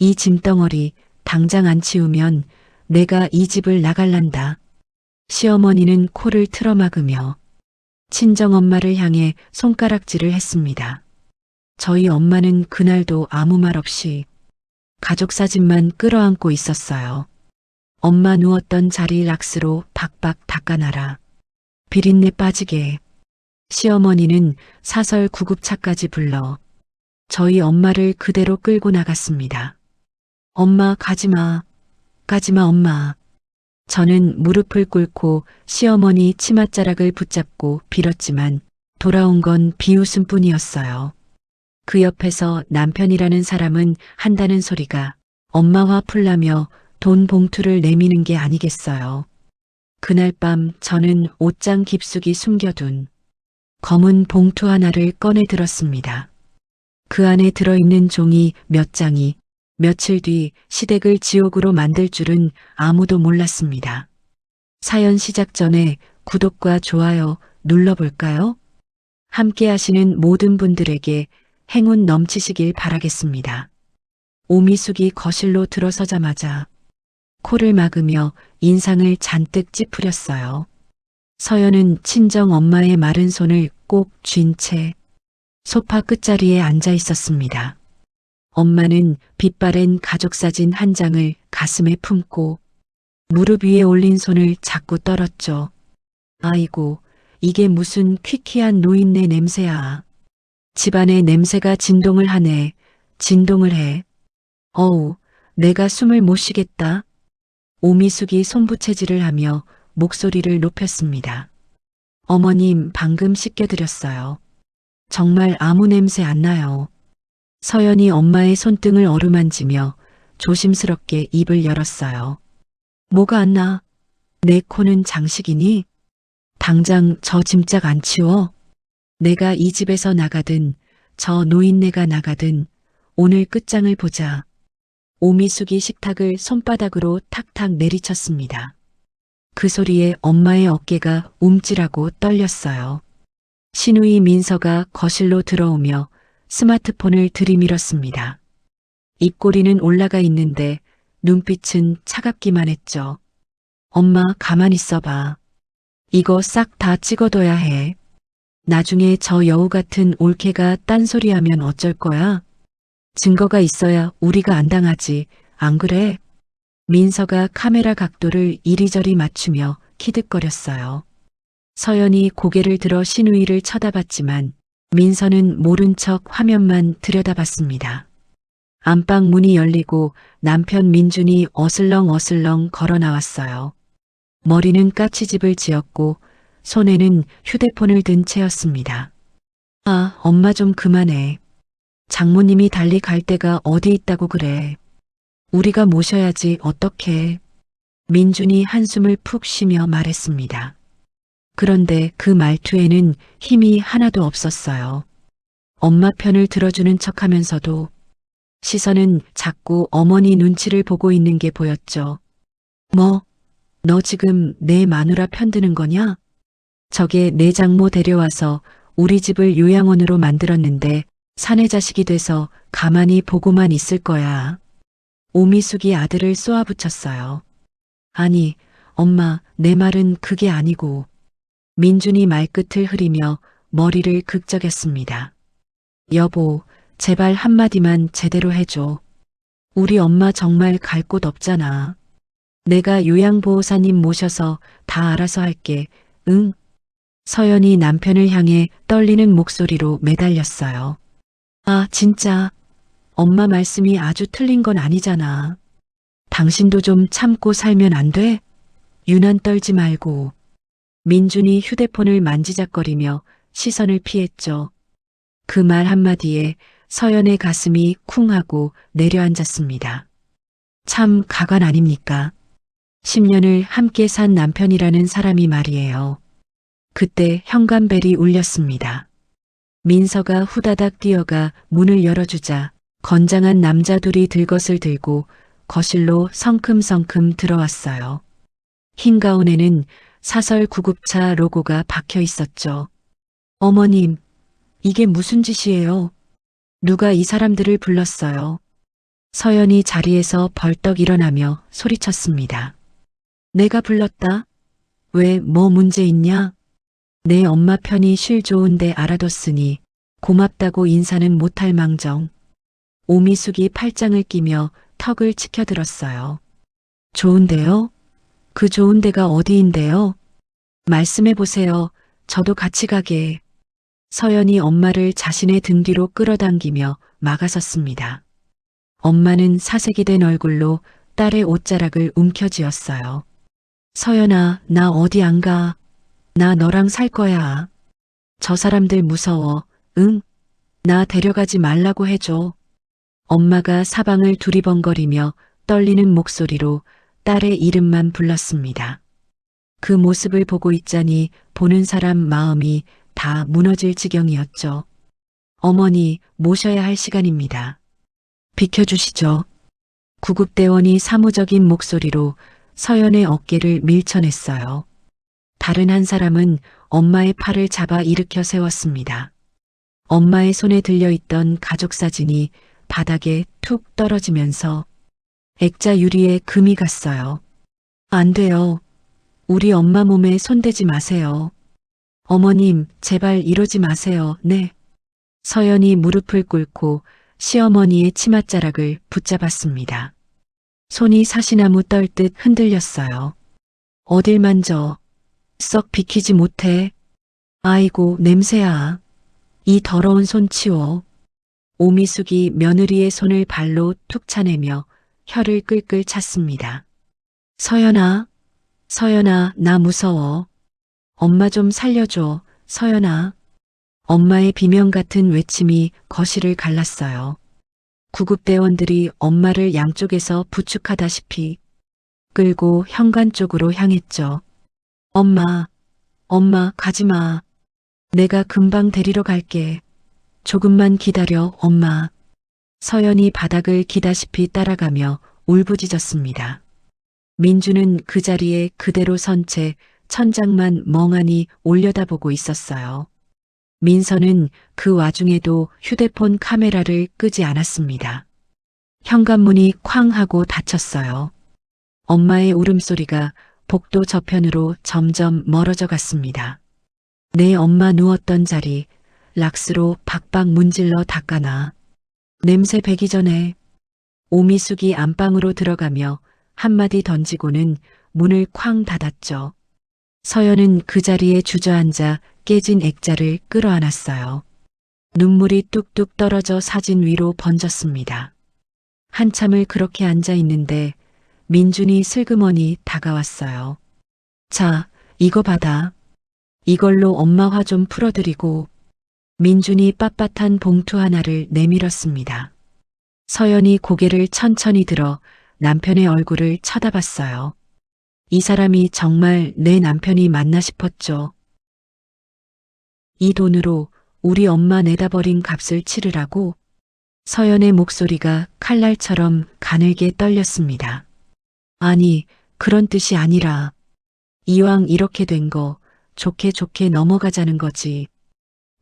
이 짐덩어리 당장 안 치우면 내가 이 집을 나갈란다. 시어머니는 코를 틀어막으며 친정엄마를 향해 손가락질을 했습니다. 저희 엄마는 그날도 아무 말 없이 가족 사진만 끌어안고 있었어요. 엄마 누웠던 자리 락스로 박박 닦아놔라. 비린내 빠지게. 시어머니는 사설 구급차까지 불러 저희 엄마를 그대로 끌고 나갔습니다. 엄마 가지마. 가지마 엄마. 저는 무릎을 꿇고 시어머니 치맛자락을 붙잡고 빌었지만 돌아온 건 비웃음뿐이었어요. 그 옆에서 남편이라는 사람은 한다는 소리가 엄마와 풀라며 돈 봉투를 내미는 게 아니겠어요. 그날 밤 저는 옷장 깊숙이 숨겨둔 검은 봉투 하나를 꺼내 들었습니다. 그 안에 들어있는 종이 몇 장이 며칠 뒤 시댁을 지옥으로 만들 줄은 아무도 몰랐습니다. 사연 시작 전에 구독과 좋아요 눌러볼까요? 함께 하시는 모든 분들에게 행운 넘치시길 바라겠습니다. 오미숙이 거실로 들어서자마자 코를 막으며 인상을 잔뜩 찌푸렸어요. 서연은 친정 엄마의 마른 손을 꼭 쥔 채 소파 끝자리에 앉아 있었습니다. 엄마는 빛바랜 가족사진 한 장을 가슴에 품고 무릎 위에 올린 손을 자꾸 떨었죠. 아이고, 이게 무슨 퀴퀴한 노인네 냄새야. 집안의 냄새가 진동을 하네. 진동을 해. 어우, 내가 숨을 못 쉬겠다. 오미숙이 손부채질을 하며 목소리를 높였습니다. 어머님, 방금 씻겨드렸어요. 정말 아무 냄새 안 나요. 서연이 엄마의 손등을 어루만지며 조심스럽게 입을 열었어요. 뭐가 안 나? 내 코는 장식이니? 당장 저 짐짝 안 치워? 내가 이 집에서 나가든 저 노인네가 나가든 오늘 끝장을 보자. 오미숙이 식탁을 손바닥으로 탁탁 내리쳤습니다. 그 소리에 엄마의 어깨가 움찔하고 떨렸어요. 시누이 민서가 거실로 들어오며 스마트폰을 들이밀었습니다. 입꼬리는 올라가 있는데 눈빛은 차갑기만 했죠. 엄마 가만 있어봐. 이거 싹 다 찍어둬야 해. 나중에 저 여우 같은 올케가 딴소리하면 어쩔 거야? 증거가 있어야 우리가 안 당하지. 안 그래? 민서가 카메라 각도를 이리저리 맞추며 키득거렸어요. 서연이 고개를 들어 시누이를 쳐다봤지만 민서는 모른 척 화면만 들여다봤습니다. 안방 문이 열리고 남편 민준이 어슬렁어슬렁 걸어 나왔어요. 머리는 까치집을 지었고 손에는 휴대폰을 든 채였습니다. 아, 엄마 좀 그만해. 장모님이 달리 갈 데가 어디 있다고 그래. 우리가 모셔야지 어떡해. 민준이 한숨을 푹 쉬며 말했습니다. 그런데 그 말투에는 힘이 하나도 없었어요. 엄마 편을 들어주는 척하면서도 시선은 자꾸 어머니 눈치를 보고 있는 게 보였죠. 뭐? 너 지금 내 마누라 편드는 거냐? 저게 내 장모 데려와서 우리 집을 요양원으로 만들었는데 사내 자식이 돼서 가만히 보고만 있을 거야. 오미숙이 아들을 쏘아붙였어요. 아니, 엄마, 내 말은 그게 아니고. 민준이 말끝을 흐리며 머리를 극적였습니다. 여보, 제발 한마디만 제대로 해줘. 우리 엄마 정말 갈 곳 없잖아. 내가 요양보호사님 모셔서 다 알아서 할게. 응? 서연이 남편을 향해 떨리는 목소리로 매달렸어요. 아, 진짜. 엄마 말씀이 아주 틀린 건 아니잖아. 당신도 좀 참고 살면 안 돼? 유난 떨지 말고. 민준이 휴대폰을 만지작거리며 시선을 피했죠. 그 말 한마디에 서연의 가슴이 쿵 하고 내려앉았습니다. 참 가관 아닙니까? 10년을 함께 산 남편이라는 사람이 말이에요. 그때 현관벨이 울렸습니다. 민서가 후다닥 뛰어가 문을 열어주자 건장한 남자 둘이 들것을 들고 거실로 성큼성큼 들어왔어요. 흰 가운에는 사설 구급차 로고가 박혀 있었죠. 어머님, 이게 무슨 짓이에요? 누가 이 사람들을 불렀어요? 서연이 자리에서 벌떡 일어나며 소리쳤습니다. 내가 불렀다. 왜 뭐 문제 있냐? 내 엄마 편히 쉴 좋은데 알아뒀으니 고맙다고 인사는 못할 망정. 오미숙이 팔짱을 끼며 턱을 치켜들었어요. 좋은데요? 그 좋은 데가 어디인데요? 말씀해 보세요. 저도 같이 가게. 서연이 엄마를 자신의 등 뒤로 끌어당기며 막아섰습니다. 엄마는 사색이 된 얼굴로 딸의 옷자락을 움켜쥐었어요. 서연아, 나 어디 안 가. 나 너랑 살 거야. 저 사람들 무서워. 응? 나 데려가지 말라고 해줘. 엄마가 사방을 두리번거리며 떨리는 목소리로 딸의 이름만 불렀습니다. 그 모습을 보고 있자니 보는 사람 마음이 다 무너질 지경이었죠. 어머니, 모셔야 할 시간입니다. 비켜주시죠. 구급대원이 사무적인 목소리로 서연의 어깨를 밀쳐냈어요. 다른 한 사람은 엄마의 팔을 잡아 일으켜 세웠습니다. 엄마의 손에 들려있던 가족사진이 바닥에 툭 떨어지면서 액자 유리에 금이 갔어요. 안 돼요. 우리 엄마 몸에 손대지 마세요. 어머님, 제발 이러지 마세요. 네. 서연이 무릎을 꿇고 시어머니의 치맛자락을 붙잡았습니다. 손이 사시나무 떨듯 흔들렸어요. 어딜 만져. 썩 비키지 못해. 아이고, 냄새야. 이 더러운 손 치워. 오미숙이 며느리의 손을 발로 툭 차내며 혀를 끌끌 찼습니다. 서연아, 서연아, 나 무서워. 엄마 좀 살려줘, 서연아. 엄마의 비명 같은 외침이 거실을 갈랐어요. 구급대원들이 엄마를 양쪽에서 부축하다시피 끌고 현관 쪽으로 향했죠. 엄마, 엄마, 가지마. 내가 금방 데리러 갈게. 조금만 기다려, 엄마. 서연이 바닥을 기다시피 따라가며 울부짖었습니다. 민주는 그 자리에 그대로 선 채 천장만 멍하니 올려다보고 있었어요. 민서는 그 와중에도 휴대폰 카메라를 끄지 않았습니다. 현관문이 쾅 하고 닫혔어요. 엄마의 울음소리가 복도 저편으로 점점 멀어져 갔습니다. 내 엄마 누웠던 자리, 락스로 박박 문질러 닦아놔. 냄새 배기 전에. 오미숙이 안방으로 들어가며 한마디 던지고는 문을 쾅 닫았죠. 서연은 그 자리에 주저앉아 깨진 액자를 끌어안았어요. 눈물이 뚝뚝 떨어져 사진 위로 번졌습니다. 한참을 그렇게 앉아 있는데 민준이 슬그머니 다가왔어요. 자, 이거 받아. 이걸로 엄마 화 좀 풀어드리고. 민준이 빳빳한 봉투 하나를 내밀었습니다. 서연이 고개를 천천히 들어 남편의 얼굴을 쳐다봤어요. 이 사람이 정말 내 남편이 맞나 싶었죠. 이 돈으로 우리 엄마 내다버린 값을 치르라고. 서연의 목소리가 칼날처럼 가늘게 떨렸습니다. 아니, 그런 뜻이 아니라 이왕 이렇게 된 거 좋게 좋게 넘어가자는 거지.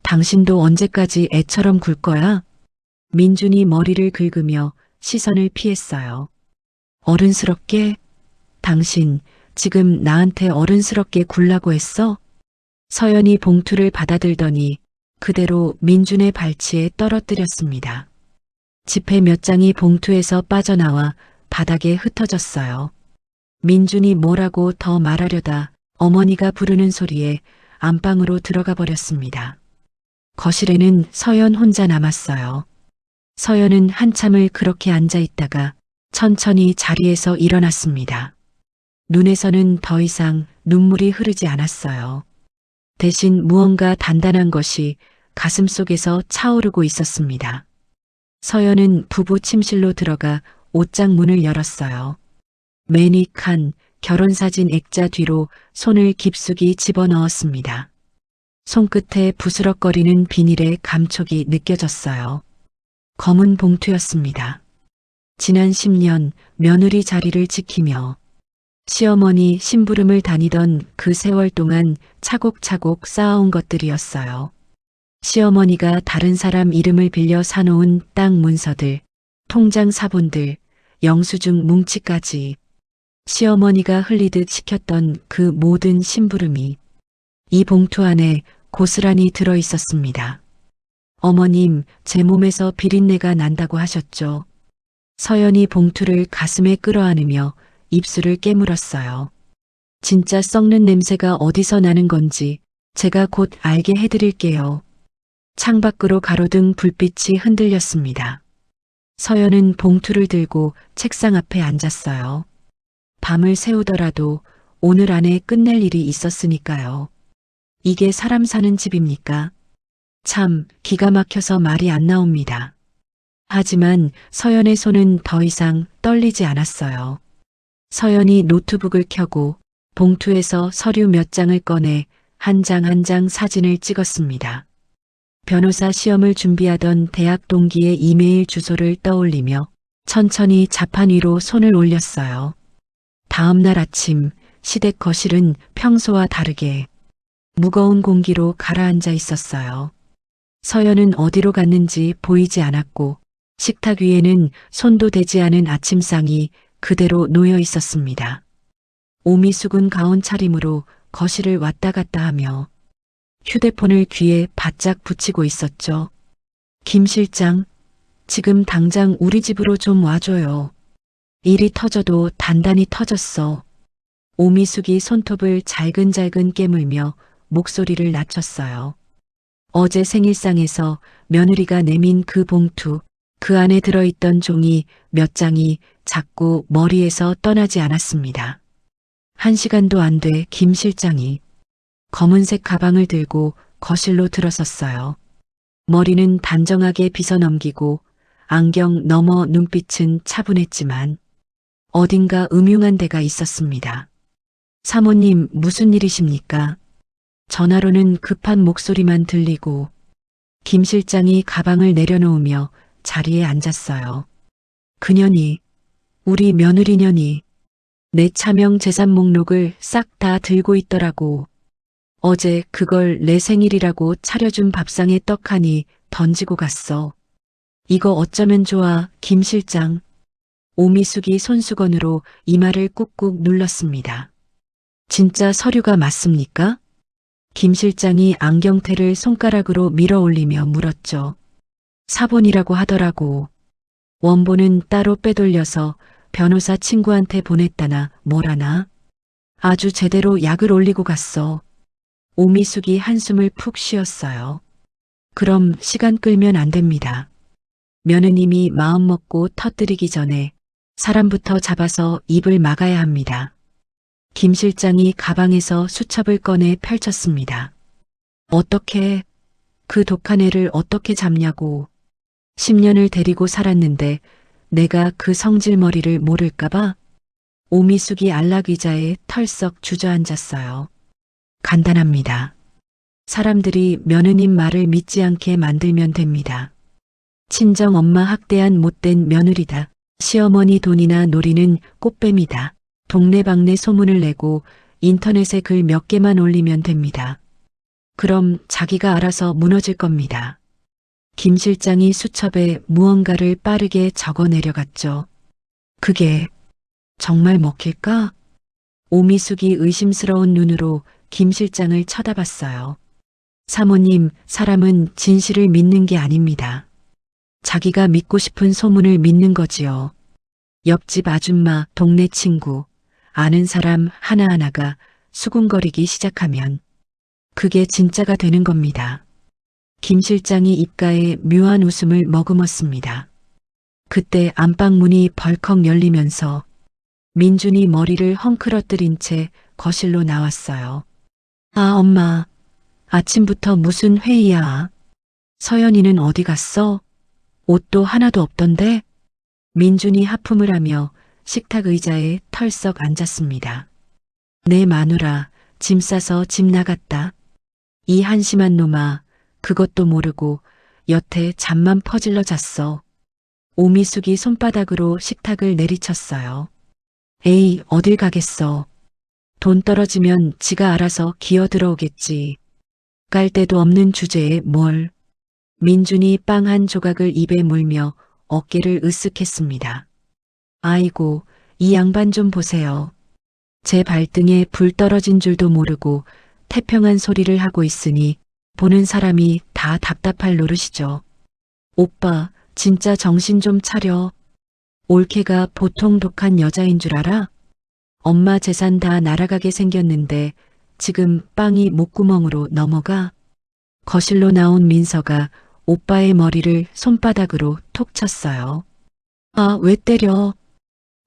당신도 언제까지 애처럼 굴 거야? 민준이 머리를 긁으며 시선을 피했어요. 어른스럽게? 당신 지금 나한테 어른스럽게 굴라고 했어? 서연이 봉투를 받아들더니 그대로 민준의 발치에 떨어뜨렸습니다. 지폐 몇 장이 봉투에서 빠져나와 바닥에 흩어졌어요. 민준이 뭐라고 더 말하려다 어머니가 부르는 소리에 안방으로 들어가 버렸습니다. 거실에는 서연 혼자 남았어요. 서연은 한참을 그렇게 앉아 있다가 천천히 자리에서 일어났습니다. 눈에서는 더 이상 눈물이 흐르지 않았어요. 대신 무언가 단단한 것이 가슴속에서 차오르고 있었습니다. 서연은 부부 침실로 들어가 옷장 문을 열었어요. 매닉한 결혼사진 액자 뒤로 손을 깊숙이 집어넣었습니다. 손끝에 부스럭거리는 비닐의 감촉이 느껴졌어요. 검은 봉투였습니다. 지난 10년 며느리 자리를 지키며 시어머니 심부름을 다니던 그 세월 동안 차곡차곡 쌓아온 것들이었어요. 시어머니가 다른 사람 이름을 빌려 사놓은 땅 문서들, 통장 사본들, 영수증 뭉치까지 시어머니가 흘리듯 시켰던 그 모든 심부름이 이 봉투 안에 고스란히 들어 있었습니다. 어머님, 제 몸에서 비린내가 난다고 하셨죠. 서연이 봉투를 가슴에 끌어안으며 입술을 깨물었어요. 진짜 썩는 냄새가 어디서 나는 건지 제가 곧 알게 해드릴게요. 창밖으로 가로등 불빛이 흔들렸습니다. 서연은 봉투를 들고 책상 앞에 앉았어요. 밤을 새우더라도 오늘 안에 끝낼 일이 있었으니까요. 이게 사람 사는 집입니까? 참 기가 막혀서 말이 안 나옵니다. 하지만 서연의 손은 더 이상 떨리지 않았어요. 서연이 노트북을 켜고 봉투에서 서류 몇 장을 꺼내 한 장 한 장 사진을 찍었습니다. 변호사 시험을 준비하던 대학 동기의 이메일 주소를 떠올리며 천천히 자판 위로 손을 올렸어요. 다음 날 아침 시댁 거실은 평소와 다르게 무거운 공기로 가라앉아 있었어요. 서연은 어디로 갔는지 보이지 않았고 식탁 위에는 손도 대지 않은 아침상이 그대로 놓여 있었습니다. 오미 숙은 가운 차림으로 거실을 왔다 갔다 하며 휴대폰을 귀에 바짝 붙이고 있었죠. 김 실장, 지금 당장 우리 집으로 좀 와줘요. 일이 터져도 단단히 터졌어. 오미숙이 손톱을 잘근잘근 깨물며 목소리를 낮췄어요. 어제 생일상에서 며느리가 내민 그 봉투, 그 안에 들어있던 종이 몇 장이 자꾸 머리에서 떠나지 않았습니다. 1시간도 안 돼 김 실장이 검은색 가방을 들고 거실로 들어섰어요. 머리는 단정하게 빗어넘기고 안경 너머 눈빛은 차분했지만 어딘가 음흉한 데가 있었습니다. 사모님 무슨 일이십니까? 전화로는 급한 목소리만 들리고 김 실장이 가방을 내려놓으며 자리에 앉았어요. 그년이, 우리 며느리년이 내 차명 재산 목록을 싹 다 들고 있더라고. 어제 그걸 내 생일이라고 차려준 밥상에 떡하니 던지고 갔어. 이거 어쩌면 좋아, 김 실장. 오미숙이 손수건으로 이마를 꾹꾹 눌렀습니다. 진짜 서류가 맞습니까? 김 실장이 안경테를 손가락으로 밀어 올리며 물었죠. 사본이라고 하더라고. 원본은 따로 빼돌려서 변호사 친구한테 보냈다나 뭐라나. 아주 제대로 약을 올리고 갔어. 오미숙이 한숨을 푹 쉬었어요. 그럼 시간 끌면 안 됩니다. 며느님이 마음먹고 터뜨리기 전에 사람부터 잡아서 입을 막아야 합니다. 김 실장이 가방에서 수첩을 꺼내 펼쳤습니다. 어떻게, 그 독한 애를 어떻게 잡냐고. 10년을 데리고 살았는데 내가 그 성질머리를 모를까봐? 오미숙이 안락의자에 털썩 주저앉았어요. 간단합니다. 사람들이 며느님 말을 믿지 않게 만들면 됩니다. 친정 엄마 학대한 못된 며느리다. 시어머니 돈이나 노리는 꽃뱀이다. 동네방네 소문을 내고 인터넷에 글 몇 개만 올리면 됩니다. 그럼 자기가 알아서 무너질 겁니다. 김 실장이 수첩에 무언가를 빠르게 적어 내려갔죠. 그게 정말 먹힐까? 오미숙이 의심스러운 눈으로 김 실장을 쳐다봤어요. 사모님, 사람은 진실을 믿는 게 아닙니다. 자기가 믿고 싶은 소문을 믿는 거지요. 옆집 아줌마, 동네 친구, 아는 사람 하나하나가 수군거리기 시작하면 그게 진짜가 되는 겁니다. 김 실장이 입가에 묘한 웃음을 머금었습니다. 그때 안방 문이 벌컥 열리면서 민준이 머리를 헝클어뜨린 채 거실로 나왔어요. 아, 엄마. 아침부터 무슨 회의야? 서연이는 어디 갔어? 옷도 하나도 없던데? 민준이 하품을 하며 식탁 의자에 털썩 앉았습니다. 내 마누라 짐 싸서 집 나갔다. 이 한심한 놈아, 그것도 모르고 여태 잠만 퍼질러 잤어. 오미숙이 손바닥으로 식탁을 내리쳤어요. 에이, 어딜 가겠어. 돈 떨어지면 지가 알아서 기어 들어오겠지. 깔 데도 없는 주제에 뭘. 민준이 빵 한 조각을 입에 물며 어깨를 으쓱했습니다. 아이고, 이 양반 좀 보세요. 제 발등에 불 떨어진 줄도 모르고 태평한 소리를 하고 있으니 보는 사람이 다 답답할 노릇이죠. 오빠, 진짜 정신 좀 차려. 올케가 보통 독한 여자인 줄 알아? 엄마 재산 다 날아가게 생겼는데 지금 빵이 목구멍으로 넘어가? 거실로 나온 민서가 오빠의 머리를 손바닥으로 톡 쳤어요. 아, 왜 때려?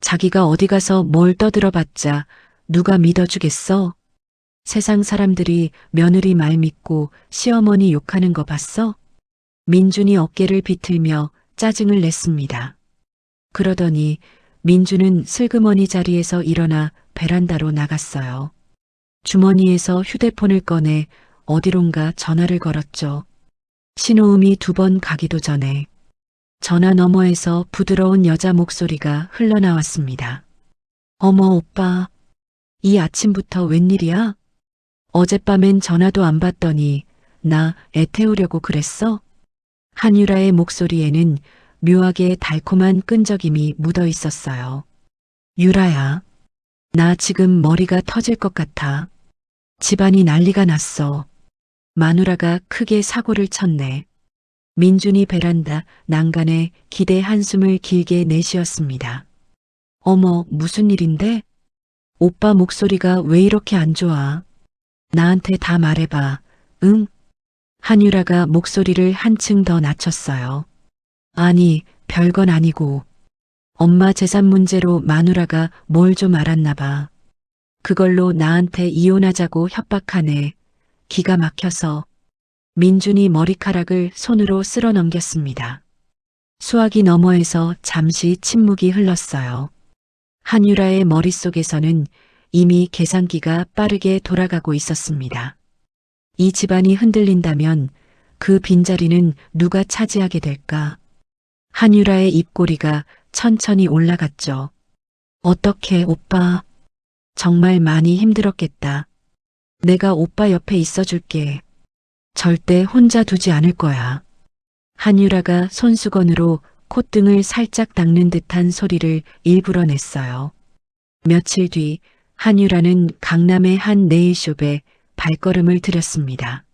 자기가 어디 가서 뭘 떠들어봤자 누가 믿어주겠어? 세상 사람들이 며느리 말 믿고 시어머니 욕하는 거 봤어? 민준이 어깨를 비틀며 짜증을 냈습니다. 그러더니 민준은 슬그머니 자리에서 일어나 베란다로 나갔어요. 주머니에서 휴대폰을 꺼내 어디론가 전화를 걸었죠. 신호음이 2번 가기도 전에 전화 너머에서 부드러운 여자 목소리가 흘러나왔습니다. 어머 오빠, 이 아침부터 웬일이야? 어젯밤엔 전화도 안 받더니 나 애 태우려고 그랬어? 한유라의 목소리에는 묘하게 달콤한 끈적임이 묻어 있었어요. 유라야, 나 지금 머리가 터질 것 같아. 집안이 난리가 났어. 마누라가 크게 사고를 쳤네. 민준이 베란다 난간에 기대 한숨을 길게 내쉬었습니다. 어머, 무슨 일인데? 오빠 목소리가 왜 이렇게 안 좋아? 나한테 다 말해봐. 응? 한유라가 목소리를 한층 더 낮췄어요. 아니, 별건 아니고. 엄마 재산 문제로 마누라가 뭘 좀 알았나 봐. 그걸로 나한테 이혼하자고 협박하네. 기가 막혀서. 민준이 머리카락을 손으로 쓸어 넘겼습니다. 수화기 너머에서 잠시 침묵이 흘렀어요. 한유라의 머릿속에서는 이미 계산기가 빠르게 돌아가고 있었습니다. 이 집안이 흔들린다면 그 빈자리는 누가 차지하게 될까? 한유라의 입꼬리가 천천히 올라갔죠. 어떻게 오빠? 정말 많이 힘들었겠다. 내가 오빠 옆에 있어줄게. 절대 혼자 두지 않을 거야. 한유라가 손수건으로 콧등을 살짝 닦는 듯한 소리를 일부러 냈어요. 며칠 뒤 한유라는 강남의 한 네일숍에 발걸음을 들였습니다.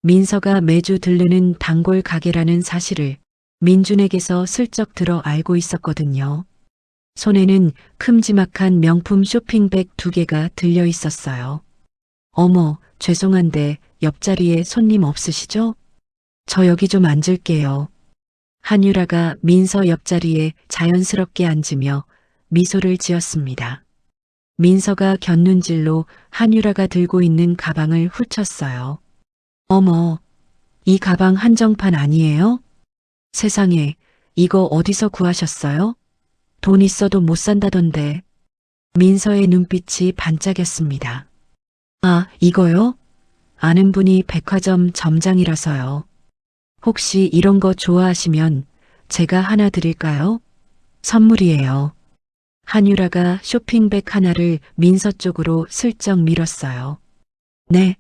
민서가 매주 들르는 단골 가게라는 사실을 민준에게서 슬쩍 들어 알고 있었거든요. 손에는 큼지막한 명품 쇼핑백 2개가 들려 있었어요. 어머, 죄송한데 옆자리에 손님 없으시죠? 저 여기 좀 앉을게요. 한유라가 민서 옆자리에 자연스럽게 앉으며 미소를 지었습니다. 민서가 곁눈질로 한유라가 들고 있는 가방을 훑쳤어요. 어머, 이 가방 한정판 아니에요? 세상에, 이거 어디서 구하셨어요? 돈 있어도 못 산다던데. 민서의 눈빛이 반짝였습니다. 아, 이거요? 아는 분이 백화점 점장이라서요. 혹시 이런 거 좋아하시면 제가 하나 드릴까요? 선물이에요. 한유라가 쇼핑백 하나를 민서 쪽으로 슬쩍 밀었어요. 네,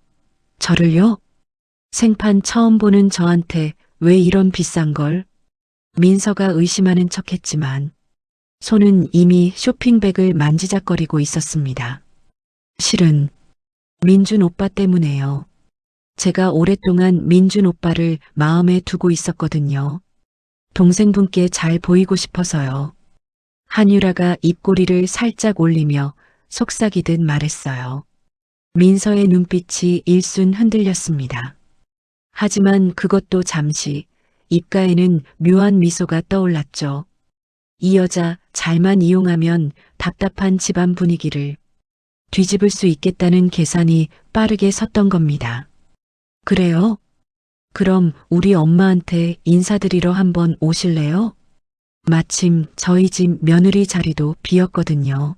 저를요? 생판 처음 보는 저한테 왜 이런 비싼 걸? 민서가 의심하는 척했지만 손은 이미 쇼핑백을 만지작거리고 있었습니다. 실은 민준 오빠 때문에요. 제가 오랫동안 민준 오빠를 마음에 두고 있었거든요. 동생분께 잘 보이고 싶어서요. 한유라가 입꼬리를 살짝 올리며 속삭이듯 말했어요. 민서의 눈빛이 일순 흔들렸습니다. 하지만 그것도 잠시 입가에는 묘한 미소가 떠올랐죠. 이 여자 잘만 이용하면 답답한 집안 분위기를 뒤집을 수 있겠다는 계산이 빠르게 섰던 겁니다. 그래요? 그럼 우리 엄마한테 인사드리러 한번 오실래요? 마침 저희 집 며느리 자리도 비었거든요.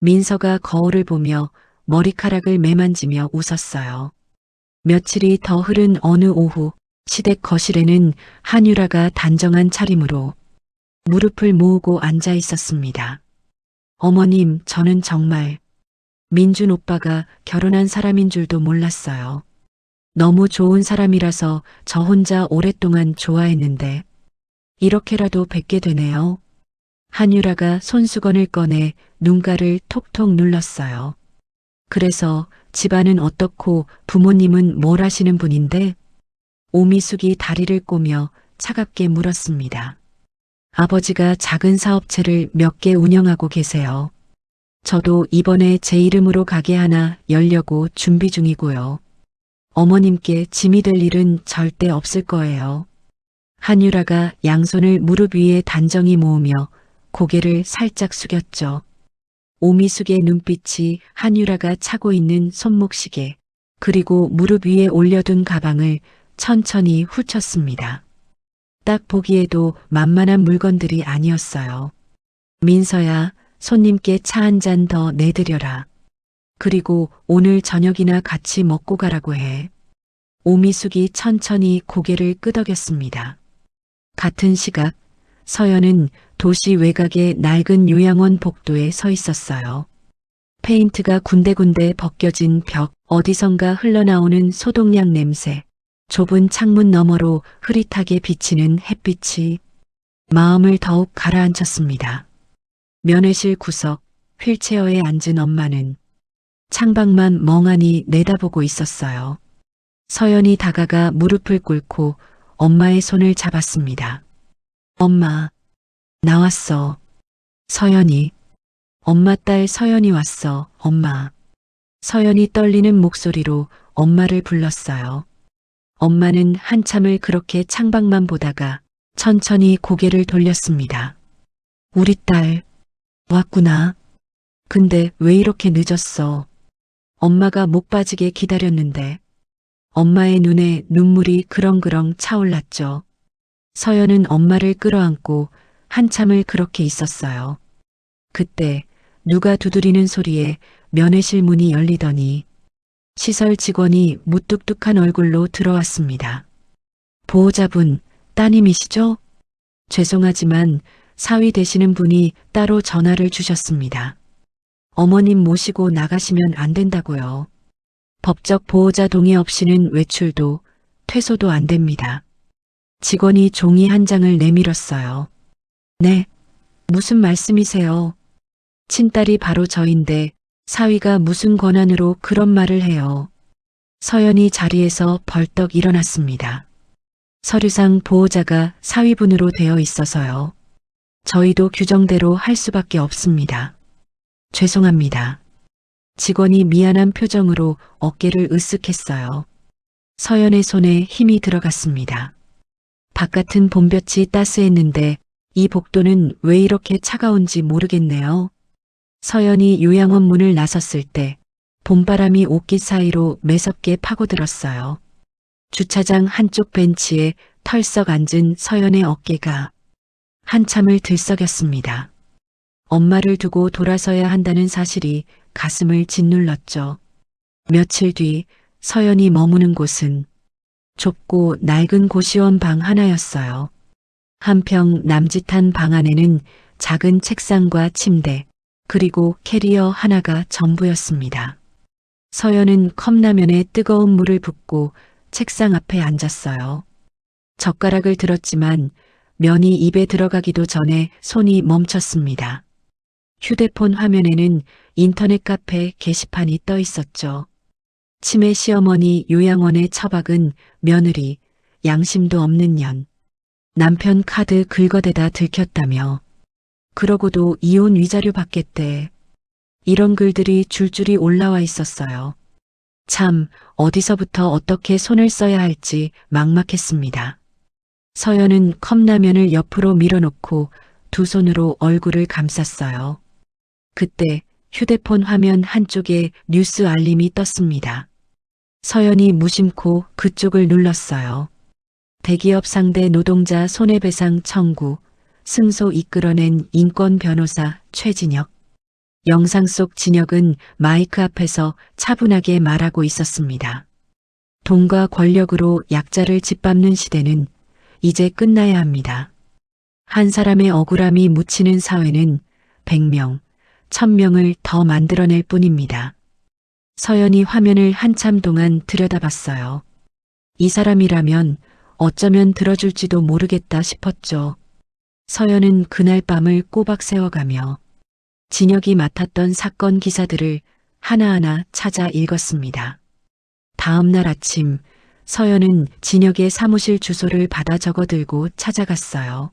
민서가 거울을 보며 머리카락을 매만지며 웃었어요. 며칠이 더 흐른 어느 오후 시댁 거실에는 한유라가 단정한 차림으로 무릎을 모으고 앉아 있었습니다. 어머님, 저는 정말 민준 오빠가 결혼한 사람인 줄도 몰랐어요. 너무 좋은 사람이라서 저 혼자 오랫동안 좋아했는데 이렇게라도 뵙게 되네요. 한유라가 손수건을 꺼내 눈가를 톡톡 눌렀어요. 그래서 집안은 어떻고 부모님은 뭘 하시는 분인데? 오미숙이 다리를 꼬며 차갑게 물었습니다. 아버지가 작은 사업체를 몇 개 운영하고 계세요. 저도 이번에 제 이름으로 가게 하나 열려고 준비 중이고요. 어머님께 짐이 될 일은 절대 없을 거예요. 한유라가 양손을 무릎 위에 단정히 모으며 고개를 살짝 숙였죠. 오미숙의 눈빛이 한유라가 차고 있는 손목시계, 그리고 무릎 위에 올려둔 가방을 천천히 훑었습니다. 딱 보기에도 만만한 물건들이 아니었어요. 민서야, 손님께 차 한 잔 더 내드려라. 그리고 오늘 저녁이나 같이 먹고 가라고 해. 오미숙이 천천히 고개를 끄덕였습니다. 같은 시각, 서연은 도시 외곽의 낡은 요양원 복도에 서 있었어요. 페인트가 군데군데 벗겨진 벽, 어디선가 흘러나오는 소독약 냄새, 좁은 창문 너머로 흐릿하게 비치는 햇빛이 마음을 더욱 가라앉혔습니다. 면회실 구석, 휠체어에 앉은 엄마는 창밖만 멍하니 내다보고 있었어요. 서연이 다가가 무릎을 꿇고 엄마의 손을 잡았습니다. 엄마, 나왔어. 서연이. 엄마 딸 서연이 왔어, 엄마. 서연이 떨리는 목소리로 엄마를 불렀어요. 엄마는 한참을 그렇게 창밖만 보다가 천천히 고개를 돌렸습니다. 우리 딸, 왔구나. 근데 왜 이렇게 늦었어? 엄마가 목 빠지게 기다렸는데. 엄마의 눈에 눈물이 그렁그렁 차올랐죠. 서연은 엄마를 끌어안고 한참을 그렇게 있었어요. 그때 누가 두드리는 소리에 면회실 문이 열리더니 시설 직원이 무뚝뚝한 얼굴로 들어왔습니다. 보호자분, 따님이시죠? 죄송하지만 사위 되시는 분이 따로 전화를 주셨습니다. 어머님 모시고 나가시면 안 된다고요. 법적 보호자 동의 없이는 외출도, 퇴소도 안 됩니다. 직원이 종이 한 장을 내밀었어요. 네, 무슨 말씀이세요? 친딸이 바로 저인데 사위가 무슨 권한으로 그런 말을 해요. 서연이 자리에서 벌떡 일어났습니다. 서류상 보호자가 사위분으로 되어 있어서요. 저희도 규정대로 할 수밖에 없습니다. 죄송합니다. 직원이 미안한 표정으로 어깨를 으쓱했어요. 서연의 손에 힘이 들어갔습니다. 바깥은 봄볕이 따스했는데 이 복도는 왜 이렇게 차가운지 모르겠네요. 서연이 요양원 문을 나섰을 때 봄바람이 옷깃 사이로 매섭게 파고들었어요. 주차장 한쪽 벤치에 털썩 앉은 서연의 어깨가 한참을 들썩였습니다. 엄마를 두고 돌아서야 한다는 사실이 가슴을 짓눌렀죠. 며칠 뒤 서연이 머무는 곳은 좁고 낡은 고시원 방 하나였어요. 한평 남짓한 방 안에는 작은 책상과 침대, 그리고 캐리어 하나가 전부였습니다. 서연은 컵라면에 뜨거운 물을 붓고 책상 앞에 앉았어요. 젓가락을 들었지만 면이 입에 들어가기도 전에 손이 멈췄습니다. 휴대폰 화면에는 인터넷 카페 게시판이 떠 있었죠. 치매 시어머니 요양원에 처박은 며느리, 양심도 없는 년. 남편 카드 긁어대다 들켰다며. 그러고도 이혼 위자료 받겠대. 이런 글들이 줄줄이 올라와 있었어요. 참, 어디서부터 어떻게 손을 써야 할지 막막했습니다. 서연은 컵라면을 옆으로 밀어놓고 두 손으로 얼굴을 감쌌어요. 그때 휴대폰 화면 한쪽에 뉴스 알림이 떴습니다. 서연이 무심코 그쪽을 눌렀어요. 대기업 상대 노동자 손해배상 청구, 승소 이끌어낸 인권 변호사 최진혁. 영상 속 진혁은 마이크 앞에서 차분하게 말하고 있었습니다. 돈과 권력으로 약자를 짓밟는 시대는 이제 끝나야 합니다. 한 사람의 억울함이 묻히는 사회는 100명, 1000명을 더 만들어낼 뿐입니다. 서연이 화면을 한참 동안 들여다봤어요. 이 사람이라면 어쩌면 들어줄지도 모르겠다 싶었죠. 서연은 그날 밤을 꼬박 세워가며 진혁이 맡았던 사건 기사들을 하나하나 찾아 읽었습니다. 다음 날 아침 서연은 진혁의 사무실 주소를 받아 적어들고 찾아갔어요.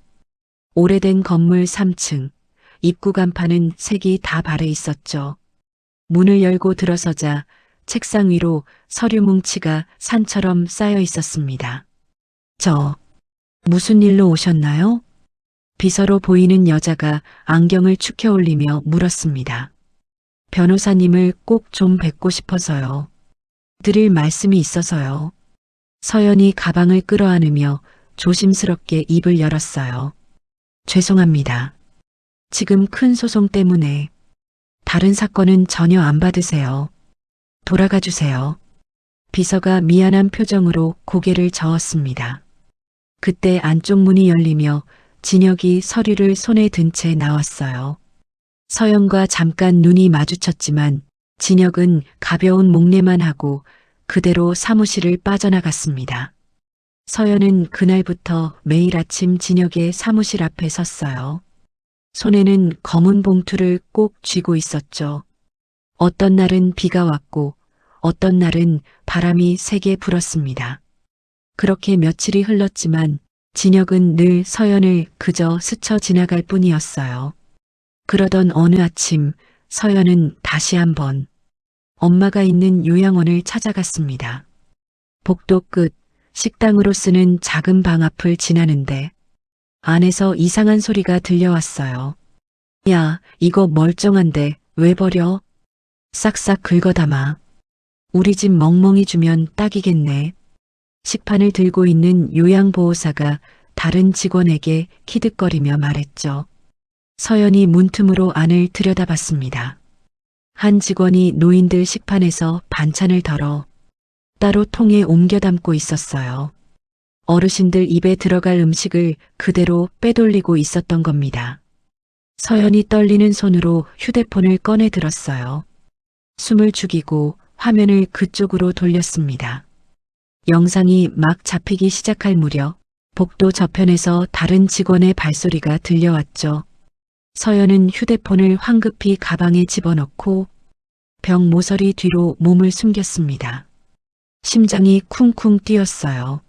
오래된 건물 3층, 입구 간판은 색이 다 바래 있었죠. 문을 열고 들어서자 책상 위로 서류 뭉치가 산처럼 쌓여 있었습니다. 무슨 일로 오셨나요? 비서로 보이는 여자가 안경을 축혀 올리며 물었습니다. 변호사님을 꼭 좀 뵙고 싶어서요. 드릴 말씀이 있어서요. 서연이 가방을 끌어안으며 조심스럽게 입을 열었어요. 죄송합니다. 지금 큰 소송 때문에 다른 사건은 전혀 안 받으세요. 돌아가 주세요. 비서가 미안한 표정으로 고개를 저었습니다. 그때 안쪽 문이 열리며 진혁이 서류를 손에 든 채 나왔어요. 서연과 잠깐 눈이 마주쳤지만 진혁은 가벼운 목례만 하고 그대로 사무실을 빠져나갔습니다. 서연은 그날부터 매일 아침 진혁의 사무실 앞에 섰어요. 손에는 검은 봉투를 꼭 쥐고 있었죠. 어떤 날은 비가 왔고 어떤 날은 바람이 세게 불었습니다. 그렇게 며칠이 흘렀지만 진혁은 늘 서연을 그저 스쳐 지나갈 뿐이었어요. 그러던 어느 아침 서연은 다시 한번 엄마가 있는 요양원을 찾아갔습니다. 복도 끝 식당으로 쓰는 작은 방 앞을 지나는데 안에서 이상한 소리가 들려왔어요. 야, 이거 멀쩡한데 왜 버려? 싹싹 긁어담아. 우리 집 멍멍이 주면 딱이겠네. 식판을 들고 있는 요양보호사가 다른 직원에게 키득거리며 말했죠. 서연이 문틈으로 안을 들여다봤습니다. 한 직원이 노인들 식판에서 반찬을 덜어 따로 통에 옮겨 담고 있었어요. 어르신들 입에 들어갈 음식을 그대로 빼돌리고 있었던 겁니다. 서연이 떨리는 손으로 휴대폰을 꺼내 들었어요. 숨을 죽이고 화면을 그쪽으로 돌렸습니다. 영상이 막 잡히기 시작할 무렵 복도 저편에서 다른 직원의 발소리가 들려왔죠. 서연은 휴대폰을 황급히 가방에 집어넣고 벽 모서리 뒤로 몸을 숨겼습니다. 심장이 쿵쿵 뛰었어요.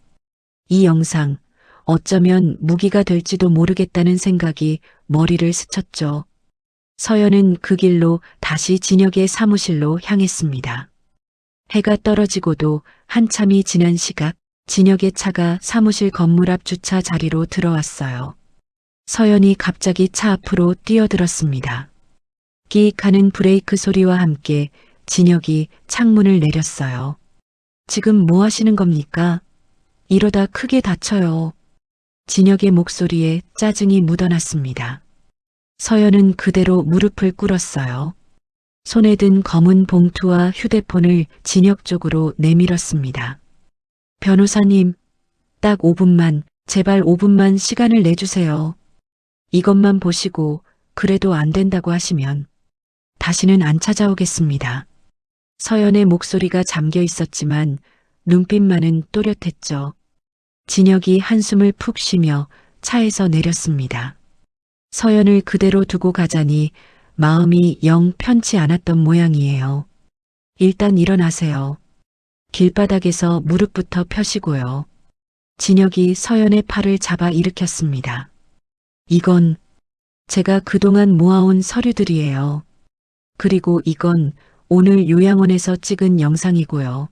이 영상, 어쩌면 무기가 될지도 모르겠다는 생각이 머리를 스쳤죠. 서연은 그 길로 다시 진혁의 사무실로 향했습니다. 해가 떨어지고도 한참이 지난 시각, 진혁의 차가 사무실 건물 앞 주차 자리로 들어왔어요. 서연이 갑자기 차 앞으로 뛰어들었습니다. 끼익하는 브레이크 소리와 함께 진혁이 창문을 내렸어요. 지금 뭐 하시는 겁니까? 이러다 크게 다쳐요. 진혁의 목소리에 짜증이 묻어났습니다. 서연은 그대로 무릎을 꿇었어요. 손에 든 검은 봉투와 휴대폰을 진혁 쪽으로 내밀었습니다. 변호사님, 딱 5분만, 제발 5분만 시간을 내주세요. 이것만 보시고 그래도 안 된다고 하시면 다시는 안 찾아오겠습니다. 서연의 목소리가 잠겨 있었지만 눈빛만은 또렷했죠. 진혁이 한숨을 푹 쉬며 차에서 내렸습니다. 서연을 그대로 두고 가자니 마음이 영 편치 않았던 모양이에요. 일단 일어나세요. 길바닥에서 무릎부터 펴시고요. 진혁이 서연의 팔을 잡아 일으켰습니다. 이건 제가 그동안 모아온 서류들이에요. 그리고 이건 오늘 요양원에서 찍은 영상이고요.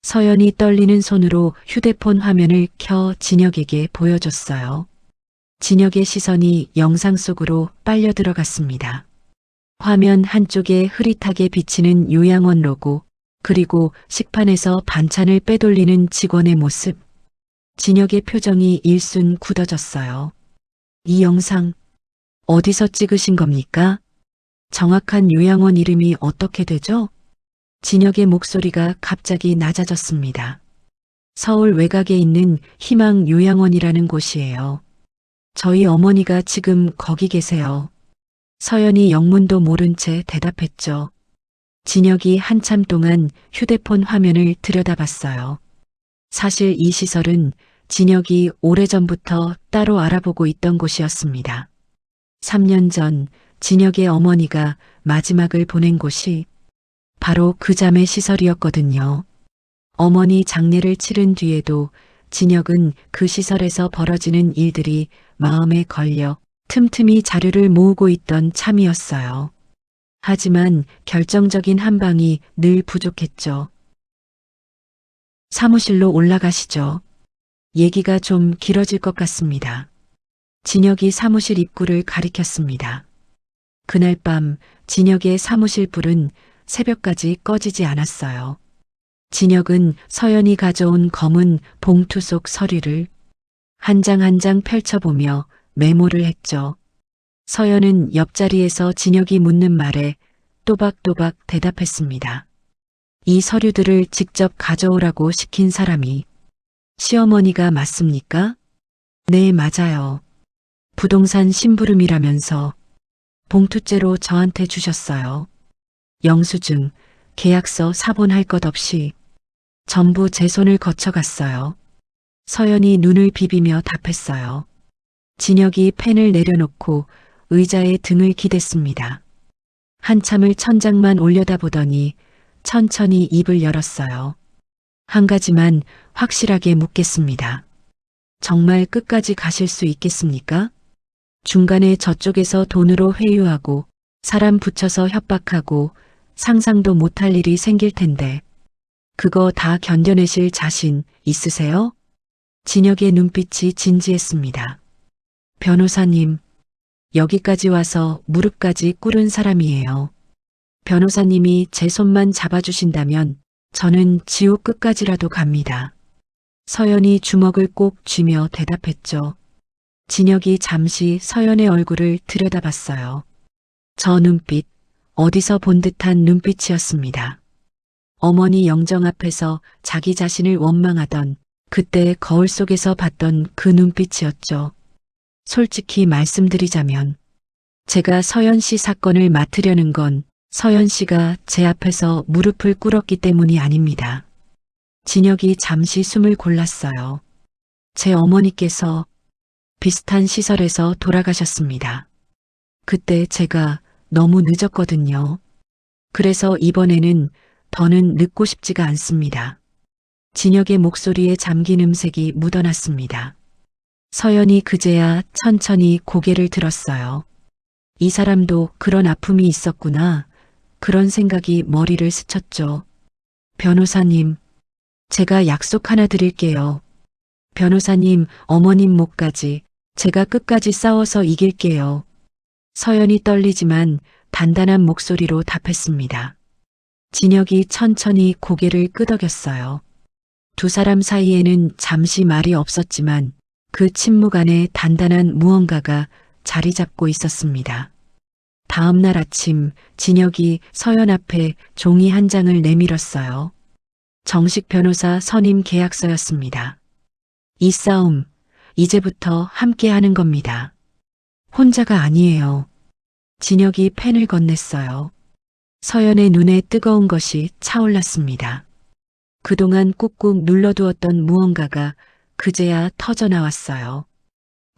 서연이 떨리는 손으로 휴대폰 화면을 켜 진혁에게 보여줬어요. 진혁의 시선이 영상 속으로 빨려 들어갔습니다. 화면 한쪽에 흐릿하게 비치는 요양원 로고, 그리고 식판에서 반찬을 빼돌리는 직원의 모습. 진혁의 표정이 일순 굳어졌어요. 이 영상 어디서 찍으신 겁니까? 정확한 요양원 이름이 어떻게 되죠? 진혁의 목소리가 갑자기 낮아졌습니다. 서울 외곽에 있는 희망 요양원이라는 곳이에요. 저희 어머니가 지금 거기 계세요. 서연이 영문도 모른 채 대답했죠. 진혁이 한참 동안 휴대폰 화면을 들여다봤어요. 사실 이 시설은 진혁이 오래전부터 따로 알아보고 있던 곳이었습니다. 3년 전 진혁의 어머니가 마지막을 보낸 곳이 바로 그 자매 시설이었거든요. 어머니 장례를 치른 뒤에도 진혁은 그 시설에서 벌어지는 일들이 마음에 걸려 틈틈이 자료를 모으고 있던 참이었어요. 하지만 결정적인 한 방이 늘 부족했죠. 사무실로 올라가시죠. 얘기가 좀 길어질 것 같습니다. 진혁이 사무실 입구를 가리켰습니다. 그날 밤 진혁의 사무실 불은 새벽까지 꺼지지 않았어요. 진혁은 서연이 가져온 검은 봉투 속 서류를 한 장 한 장 펼쳐보며 메모를 했죠. 서연은 옆자리에서 진혁이 묻는 말에 또박또박 대답했습니다. 이 서류들을 직접 가져오라고 시킨 사람이 시어머니가 맞습니까? 네, 맞아요. 부동산 심부름이라면서 봉투째로 저한테 주셨어요. 영수증, 계약서 사본할 것 없이 전부 제 손을 거쳐갔어요. 서연이 눈을 비비며 답했어요. 진혁이 펜을 내려놓고 의자에 등을 기댔습니다. 한참을 천장만 올려다보더니 천천히 입을 열었어요. 한 가지만 확실하게 묻겠습니다. 정말 끝까지 가실 수 있겠습니까? 중간에 저쪽에서 돈으로 회유하고 사람 붙여서 협박하고 상상도 못할 일이 생길 텐데 그거 다 견뎌내실 자신 있으세요? 진혁의 눈빛이 진지했습니다. 변호사님, 여기까지 와서 무릎까지 꿇은 사람이에요. 변호사님이 제 손만 잡아주신다면 저는 지옥 끝까지라도 갑니다. 서연이 주먹을 꼭 쥐며 대답했죠. 진혁이 잠시 서연의 얼굴을 들여다봤어요. 저 눈빛, 어디서 본 듯한 눈빛이었습니다. 어머니 영정 앞에서 자기 자신을 원망하던 그때 거울 속에서 봤던 그 눈빛이었죠. 솔직히 말씀드리자면 제가 서연 씨 사건을 맡으려는 건 서연 씨가 제 앞에서 무릎을 꿇었기 때문이 아닙니다. 진혁이 잠시 숨을 골랐어요. 제 어머니께서 비슷한 시설에서 돌아가셨습니다. 그때 제가 너무 늦었거든요. 그래서 이번에는 더는 늦고 싶지가 않습니다. 진혁의 목소리에 잠긴 음색이 묻어났습니다. 서연이 그제야 천천히 고개를 들었어요. 이 사람도 그런 아픔이 있었구나. 그런 생각이 머리를 스쳤죠. 변호사님, 제가 약속 하나 드릴게요. 변호사님, 어머님 목까지 제가 끝까지 싸워서 이길게요. 서연이 떨리지만 단단한 목소리로 답했습니다. 진혁이 천천히 고개를 끄덕였어요. 두 사람 사이에는 잠시 말이 없었지만 그 침묵 안에 단단한 무언가가 자리 잡고 있었습니다. 다음 날 아침 진혁이 서연 앞에 종이 한 장을 내밀었어요. 정식 변호사 선임 계약서였습니다. 이 싸움 이제부터 함께 하는 겁니다. 혼자가 아니에요. 진혁이 펜을 건넸어요. 서연의 눈에 뜨거운 것이 차올랐습니다. 그동안 꾹꾹 눌러두었던 무언가가 그제야 터져나왔어요.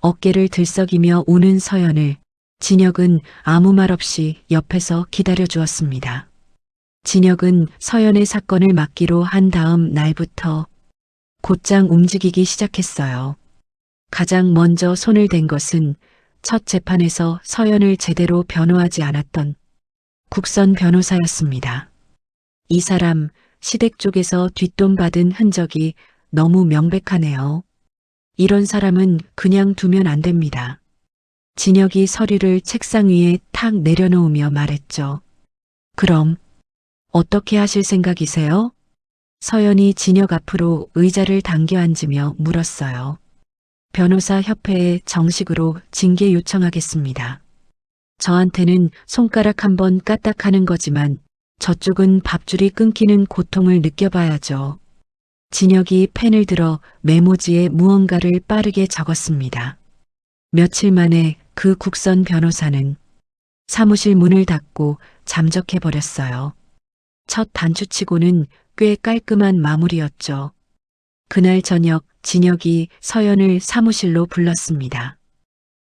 어깨를 들썩이며 우는 서연을 진혁은 아무 말 없이 옆에서 기다려주었습니다. 진혁은 서연의 사건을 맡기로 한 다음 날부터 곧장 움직이기 시작했어요. 가장 먼저 손을 댄 것은 첫 재판에서 서연을 제대로 변호하지 않았던 국선 변호사였습니다. 이 사람 시댁 쪽에서 뒷돈 받은 흔적이 너무 명백하네요. 이런 사람은 그냥 두면 안 됩니다. 진혁이 서류를 책상 위에 탁 내려놓으며 말했죠. 그럼 어떻게 하실 생각이세요? 서연이 진혁 앞으로 의자를 당겨 앉으며 물었어요. 변호사 협회에 정식으로 징계 요청하겠습니다. 저한테는 손가락 한번 까딱하는 거지만 저쪽은 밥줄이 끊기는 고통을 느껴봐야죠. 진혁이 펜을 들어 메모지에 무언가를 빠르게 적었습니다. 며칠 만에 그 국선 변호사는 사무실 문을 닫고 잠적해버렸어요. 첫 단추치고는 꽤 깔끔한 마무리였죠. 그날 저녁 진혁이 서연을 사무실로 불렀습니다.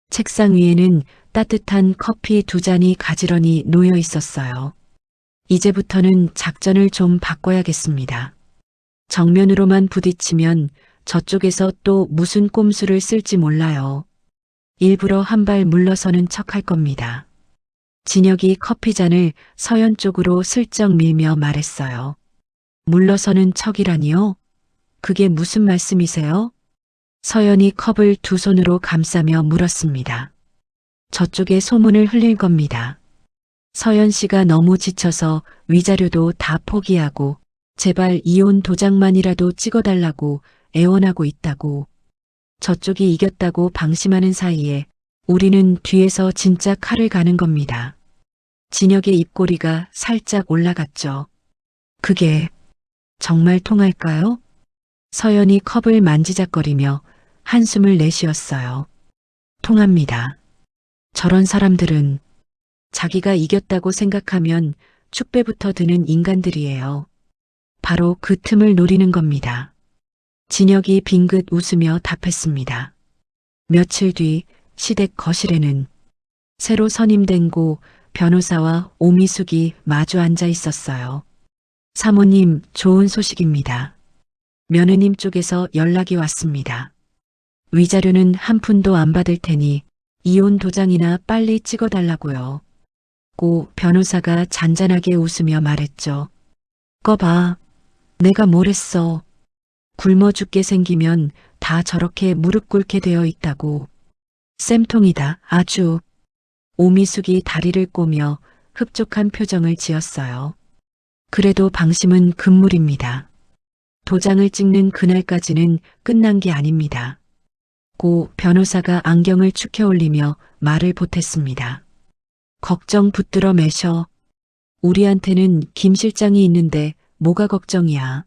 책상 위에는 따뜻한 커피 2잔이 가지런히 놓여 있었어요. 이제부터는 작전을 좀 바꿔야겠습니다. 정면으로만 부딪히면 저쪽에서 또 무슨 꼼수를 쓸지 몰라요. 일부러 한 발 물러서는 척할 겁니다. 진혁이 커피잔을 서연 쪽으로 슬쩍 밀며 말했어요. 물러서는 척이라니요? 그게 무슨 말씀이세요? 서연이 컵을 2손으로 감싸며 물었습니다. 저쪽에 소문을 흘릴 겁니다. 서연 씨가 너무 지쳐서 위자료도 다 포기하고 제발 이혼 도장만이라도 찍어달라고 애원하고 있다고. 저쪽이 이겼다고 방심하는 사이에 우리는 뒤에서 진짜 칼을 가는 겁니다. 진혁의 입꼬리가 살짝 올라갔죠. 그게 정말 통할까요? 서연이 컵을 만지작거리며 한숨을 내쉬었어요. 통합니다. 저런 사람들은 자기가 이겼다고 생각하면 축배부터 드는 인간들이에요. 바로 그 틈을 노리는 겁니다. 진혁이 빙긋 웃으며 답했습니다. 며칠 뒤 시댁 거실에는 새로 선임된 고 변호사와 오미숙이 마주 앉아 있었어요. 사모님, 좋은 소식입니다. 며느님 쪽에서 연락이 왔습니다. 위자료는 한 푼도 안 받을 테니 이혼 도장이나 빨리 찍어달라고요. 고 변호사가 잔잔하게 웃으며 말했죠. 꺼봐. 내가 뭘 했어. 굶어 죽게 생기면 다 저렇게 무릎 꿇게 되어 있다고. 쌤통이다. 아주. 오미숙이 다리를 꼬며 흡족한 표정을 지었어요. 그래도 방심은 금물입니다. 도장을 찍는 그날까지는 끝난 게 아닙니다. 고 변호사가 안경을 축혀 올리며 말을 보탰습니다. 걱정 붙들어 매셔. 우리한테는 김 실장이 있는데 뭐가 걱정이야.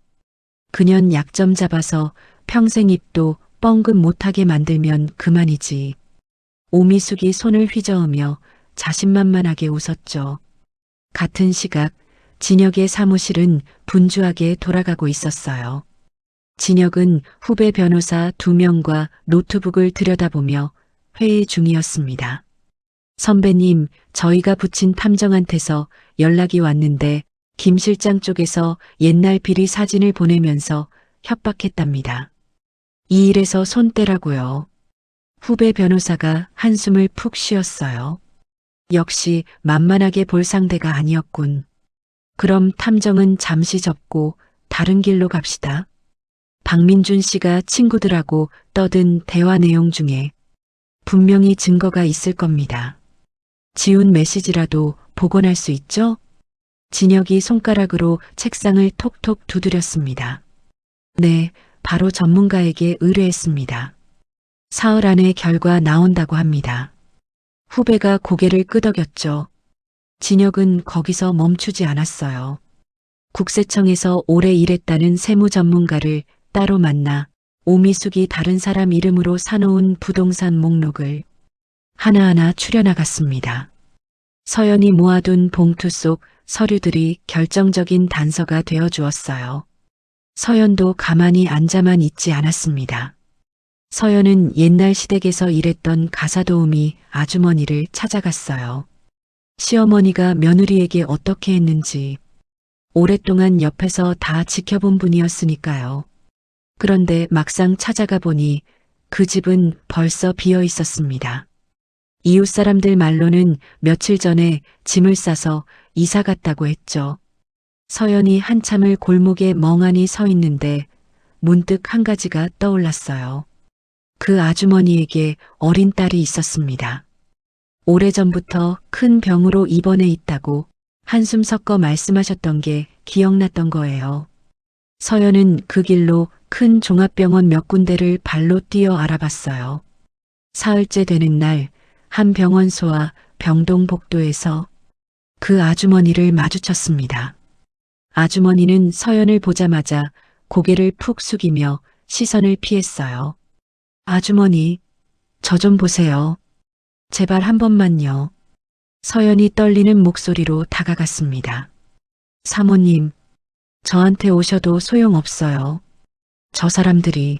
그년 약점 잡아서 평생 입도 뻥긋 못하게 만들면 그만이지. 오미숙이 손을 휘저으며 자신만만하게 웃었죠. 같은 시각 진혁의 사무실은 분주하게 돌아가고 있었어요. 진혁은 후배 변호사 2명과 노트북을 들여다보며 회의 중이었습니다. 선배님, 저희가 붙인 탐정한테서 연락이 왔는데 김 실장 쪽에서 옛날 비리 사진을 보내면서 협박했답니다. 이 일에서 손 떼라고요. 후배 변호사가 한숨을 푹 쉬었어요. 역시 만만하게 볼 상대가 아니었군. 그럼 탐정은 잠시 접고 다른 길로 갑시다. 박민준 씨가 친구들하고 떠든 대화 내용 중에 분명히 증거가 있을 겁니다. 지운 메시지라도 복원할 수 있죠? 진혁이 손가락으로 책상을 톡톡 두드렸습니다. 네, 바로 전문가에게 의뢰했습니다. 사흘 안에 결과 나온다고 합니다. 후배가 고개를 끄덕였죠. 진혁은 거기서 멈추지 않았어요. 국세청에서 오래 일했다는 세무 전문가를 따로 만나 오미숙이 다른 사람 이름으로 사놓은 부동산 목록을 하나하나 추려나갔습니다. 서연이 모아둔 봉투 속 서류들이 결정적인 단서가 되어 주었어요. 서연도 가만히 앉아만 있지 않았습니다. 서연은 옛날 시댁에서 일했던 가사도우미 아주머니를 찾아갔어요. 시어머니가 며느리에게 어떻게 했는지 오랫동안 옆에서 다 지켜본 분이었으니까요. 그런데 막상 찾아가 보니 그 집은 벌써 비어 있었습니다. 이웃 사람들 말로는 며칠 전에 짐을 싸서 이사 갔다고 했죠. 서연이 한참을 골목에 멍하니 서 있는데 문득 한 가지가 떠올랐어요. 그 아주머니에게 어린 딸이 있었습니다. 오래전부터 큰 병으로 입원해 있다고 한숨 섞어 말씀하셨던 게 기억났던 거예요. 서연은 그 길로 큰 종합병원 몇 군데를 발로 뛰어 알아봤어요. 사흘째 되는 날 한 병원소와 병동 복도에서 그 아주머니를 마주쳤습니다. 아주머니는 서연을 보자마자 고개를 푹 숙이며 시선을 피했어요. 아주머니, 저 좀 보세요. 제발 한 번만요. 서연이 떨리는 목소리로 다가갔습니다. 사모님, 저한테 오셔도 소용없어요. 저 사람들이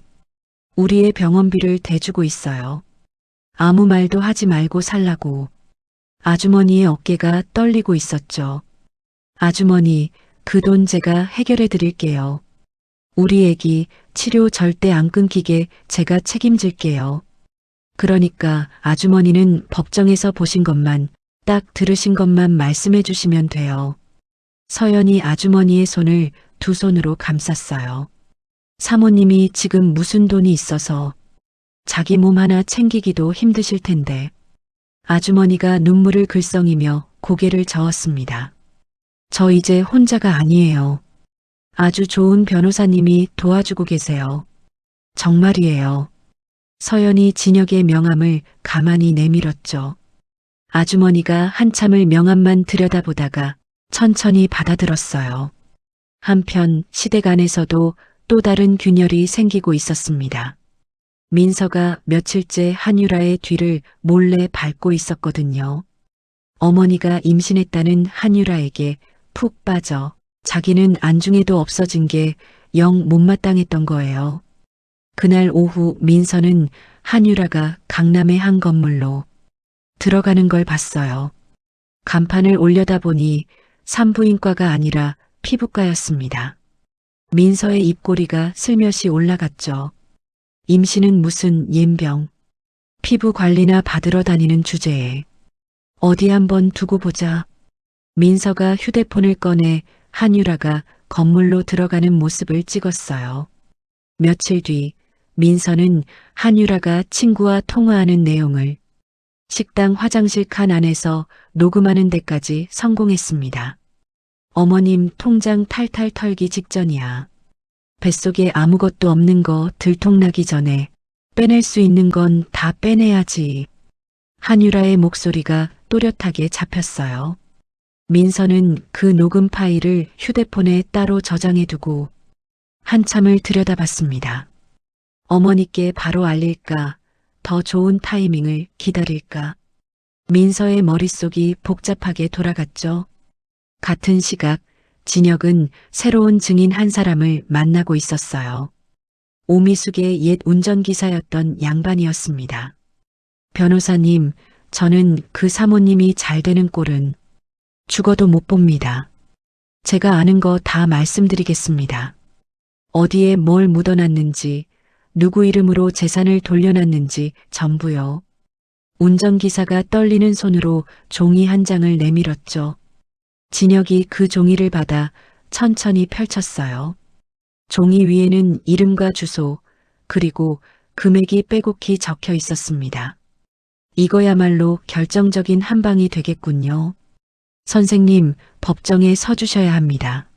우리의 병원비를 대주고 있어요. 아무 말도 하지 말고 살라고. 아주머니의 어깨가 떨리고 있었죠. 아주머니, 그 돈 제가 해결해 드릴게요. 우리 애기 치료 절대 안 끊기게 제가 책임질게요. 그러니까 아주머니는 법정에서 보신 것만, 딱 들으신 것만 말씀해 주시면 돼요. 서연이 아주머니의 손을 두 손으로 감쌌어요. 사모님이 지금 무슨 돈이 있어서 자기 몸 하나 챙기기도 힘드실 텐데. 아주머니가 눈물을 글썽이며 고개를 저었습니다. 저 이제 혼자가 아니에요. 아주 좋은 변호사님이 도와주고 계세요. 정말이에요. 서연이 진혁의 명함을 가만히 내밀었죠. 아주머니가 한참을 명함만 들여다보다가 천천히 받아들었어요. 한편 시댁 안에서도 또 다른 균열이 생기고 있었습니다. 민서가 며칠째 한유라의 뒤를 몰래 밟고 있었거든요. 어머니가 임신했다는 한유라에게 푹 빠져 자기는 안중에도 없어진 게 영 못마땅했던 거예요. 그날 오후 민서는 한유라가 강남의 한 건물로 들어가는 걸 봤어요. 간판을 올려다보니 산부인과가 아니라 피부과였습니다. 민서의 입꼬리가 슬며시 올라갔죠. 임신은 무슨 옌병, 피부 관리나 받으러 다니는 주제에 어디 한번 두고 보자. 민서가 휴대폰을 꺼내 한유라가 건물로 들어가는 모습을 찍었어요. 며칠 뒤 민서는 한유라가 친구와 통화하는 내용을 식당 화장실 칸 안에서 녹음하는 데까지 성공했습니다. 어머님 통장 탈탈 털기 직전이야. 뱃속에 아무것도 없는 거 들통나기 전에 빼낼 수 있는 건 다 빼내야지. 한유라의 목소리가 또렷하게 잡혔어요. 민서는 그 녹음 파일을 휴대폰에 따로 저장해두고 한참을 들여다봤습니다. 어머니께 바로 알릴까, 더 좋은 타이밍을 기다릴까. 민서의 머릿속이 복잡하게 돌아갔죠. 같은 시각 진혁은 새로운 증인 한 사람을 만나고 있었어요. 오미숙의 옛 운전기사였던 양반이었습니다. 변호사님, 저는 그 사모님이 잘 되는 꼴은 죽어도 못 봅니다. 제가 아는 거 다 말씀드리겠습니다. 어디에 뭘 묻어놨는지, 누구 이름으로 재산을 돌려놨는지 전부요. 운전기사가 떨리는 손으로 종이 한 장을 내밀었죠. 진혁이 그 종이를 받아 천천히 펼쳤어요. 종이 위에는 이름과 주소, 그리고 금액이 빼곡히 적혀 있었습니다. 이거야말로 결정적인 한 방이 되겠군요. 선생님, 법정에 서주셔야 합니다.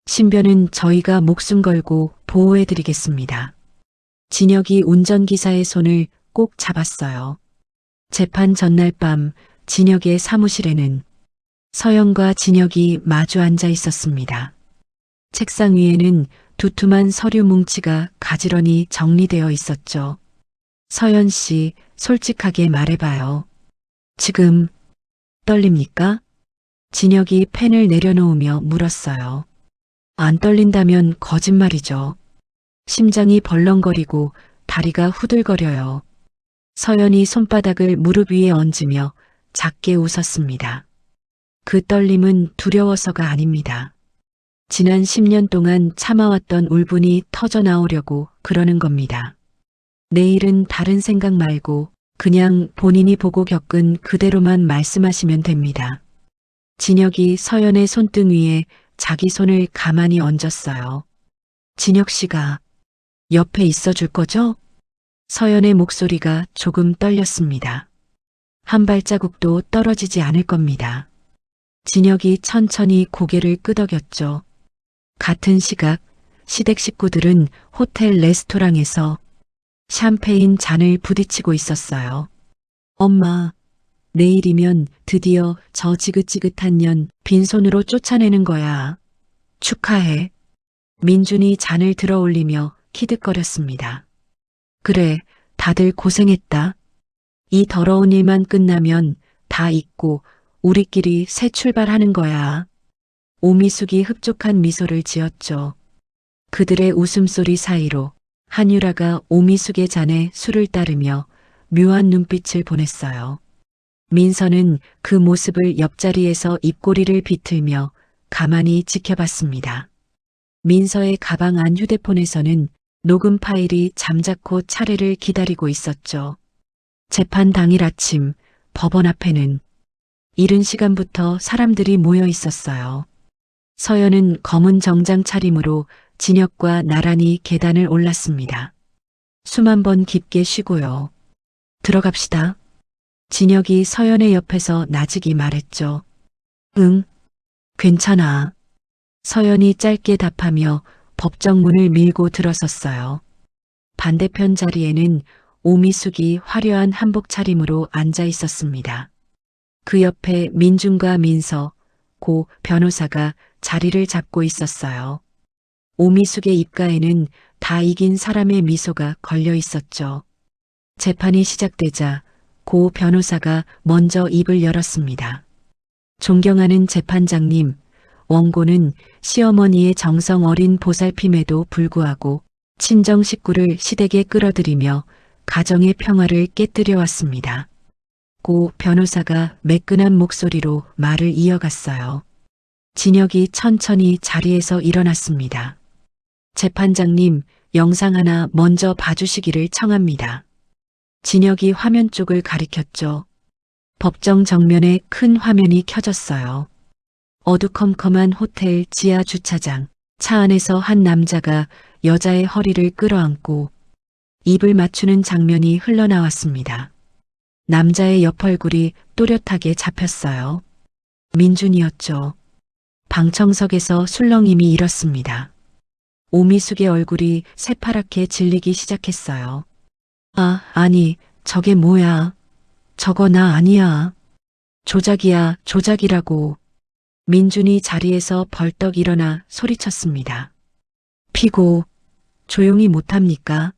신변은 저희가 목숨 걸고 보호해드리겠습니다. 진혁이 운전기사의 손을 꼭 잡았어요. 재판 전날 밤 진혁의 사무실에는 서연과 진혁이 마주 앉아 있었습니다. 책상 위에는 두툼한 서류 뭉치가 가지런히 정리되어 있었죠. 서연 씨, 솔직하게 말해봐요. 지금 떨립니까? 진혁이 펜을 내려놓으며 물었어요. 안 떨린다면 거짓말이죠. 심장이 벌렁거리고 다리가 후들거려요. 서연이 손바닥을 무릎 위에 얹으며 작게 웃었습니다. 그 떨림은 두려워서가 아닙니다. 지난 10년 동안 참아왔던 울분이 터져 나오려고 그러는 겁니다. 내일은 다른 생각 말고 그냥 본인이 보고 겪은 그대로만 말씀하시면 됩니다. 진혁이 서연의 손등 위에 자기 손을 가만히 얹었어요. 진혁 씨가 옆에 있어 줄 거죠? 서연의 목소리가 조금 떨렸습니다. 한 발자국도 떨어지지 않을 겁니다. 진혁이 천천히 고개를 끄덕였죠. 같은 시각 시댁 식구들은 호텔 레스토랑에서 샴페인 잔을 부딪히고 있었어요. 엄마, 내일이면 드디어 저 지긋지긋한 년 빈손으로 쫓아내는 거야. 축하해. 민준이 잔을 들어 올리며 키득거렸습니다. 그래, 다들 고생했다. 이 더러운 일만 끝나면 다 잊고 우리끼리 새 출발하는 거야. 오미숙이 흡족한 미소를 지었죠. 그들의 웃음소리 사이로 한유라가 오미숙의 잔에 술을 따르며 묘한 눈빛을 보냈어요. 민서는 그 모습을 옆자리에서 입꼬리를 비틀며 가만히 지켜봤습니다. 민서의 가방 안 휴대폰에서는 녹음 파일이 잠자코 차례를 기다리고 있었죠. 재판 당일 아침 법원 앞에는 이른 시간부터 사람들이 모여 있었어요. 서연은 검은 정장 차림으로 진혁과 나란히 계단을 올랐습니다. 숨 한 번 깊게 쉬고요. 들어갑시다. 진혁이 서연의 옆에서 나직이 말했죠. 응, 괜찮아. 서연이 짧게 답하며 법정 문을 밀고 들어섰어요. 반대편 자리에는 오미숙이 화려한 한복 차림으로 앉아 있었습니다. 그 옆에 민준과 민서, 고 변호사가 자리를 잡고 있었어요. 오미숙의 입가에는 다 이긴 사람의 미소가 걸려 있었죠. 재판이 시작되자 고 변호사가 먼저 입을 열었습니다. 존경하는 재판장님, 원고는 시어머니의 정성 어린 보살핌에도 불구하고 친정 식구를 시댁에 끌어들이며 가정의 평화를 깨뜨려 왔습니다. 고 변호사가 매끈한 목소리로 말을 이어갔어요. 진혁이 천천히 자리에서 일어났습니다. 재판장님, 영상 하나 먼저 봐주시기를 청합니다. 진혁이 화면 쪽을 가리켰죠. 법정 정면에 큰 화면이 켜졌어요. 어두컴컴한 호텔 지하 주차장, 차 안에서 한 남자가 여자의 허리를 끌어안고 입을 맞추는 장면이 흘러나왔습니다. 남자의 옆 얼굴이 또렷하게 잡혔어요. 민준이었죠. 방청석에서 술렁임이 일었습니다. 오미숙의 얼굴이 새파랗게 질리기 시작했어요. 아니, 저게 뭐야. 저거 나 아니야. 조작이야, 조작이라고. 민준이 자리에서 벌떡 일어나 소리쳤습니다. 피고, 조용히 못합니까?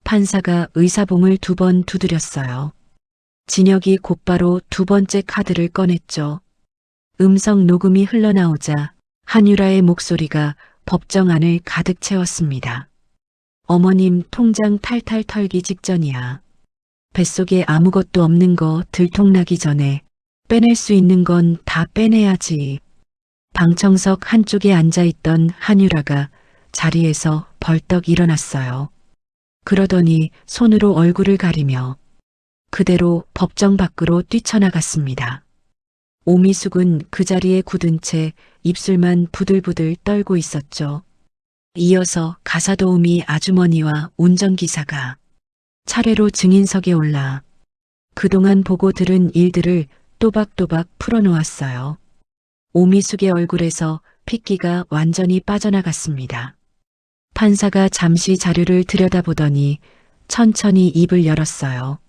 판사가 의사봉을 2번 두드렸어요. 진혁이 곧바로 2번째 카드를 꺼냈죠. 음성 녹음이 흘러나오자 한유라의 목소리가 법정 안을 가득 채웠습니다. 어머님 통장 탈탈 털기 직전이야. 뱃속에 아무것도 없는 거 들통나기 전에 빼낼 수 있는 건 다 빼내야지. 방청석 한쪽에 앉아있던 한유라가 자리에서 벌떡 일어났어요. 그러더니 손으로 얼굴을 가리며 그대로 법정 밖으로 뛰쳐나갔습니다. 오미숙은 그 자리에 굳은 채 입술만 부들부들 떨고 있었죠. 이어서 가사도우미 아주머니와 운전기사가 차례로 증인석에 올라 그동안 보고 들은 일들을 또박또박 풀어놓았어요. 오미숙의 얼굴에서 핏기가 완전히 빠져나갔습니다. 판사가 잠시 자료를 들여다보더니 천천히 입을 열었어요.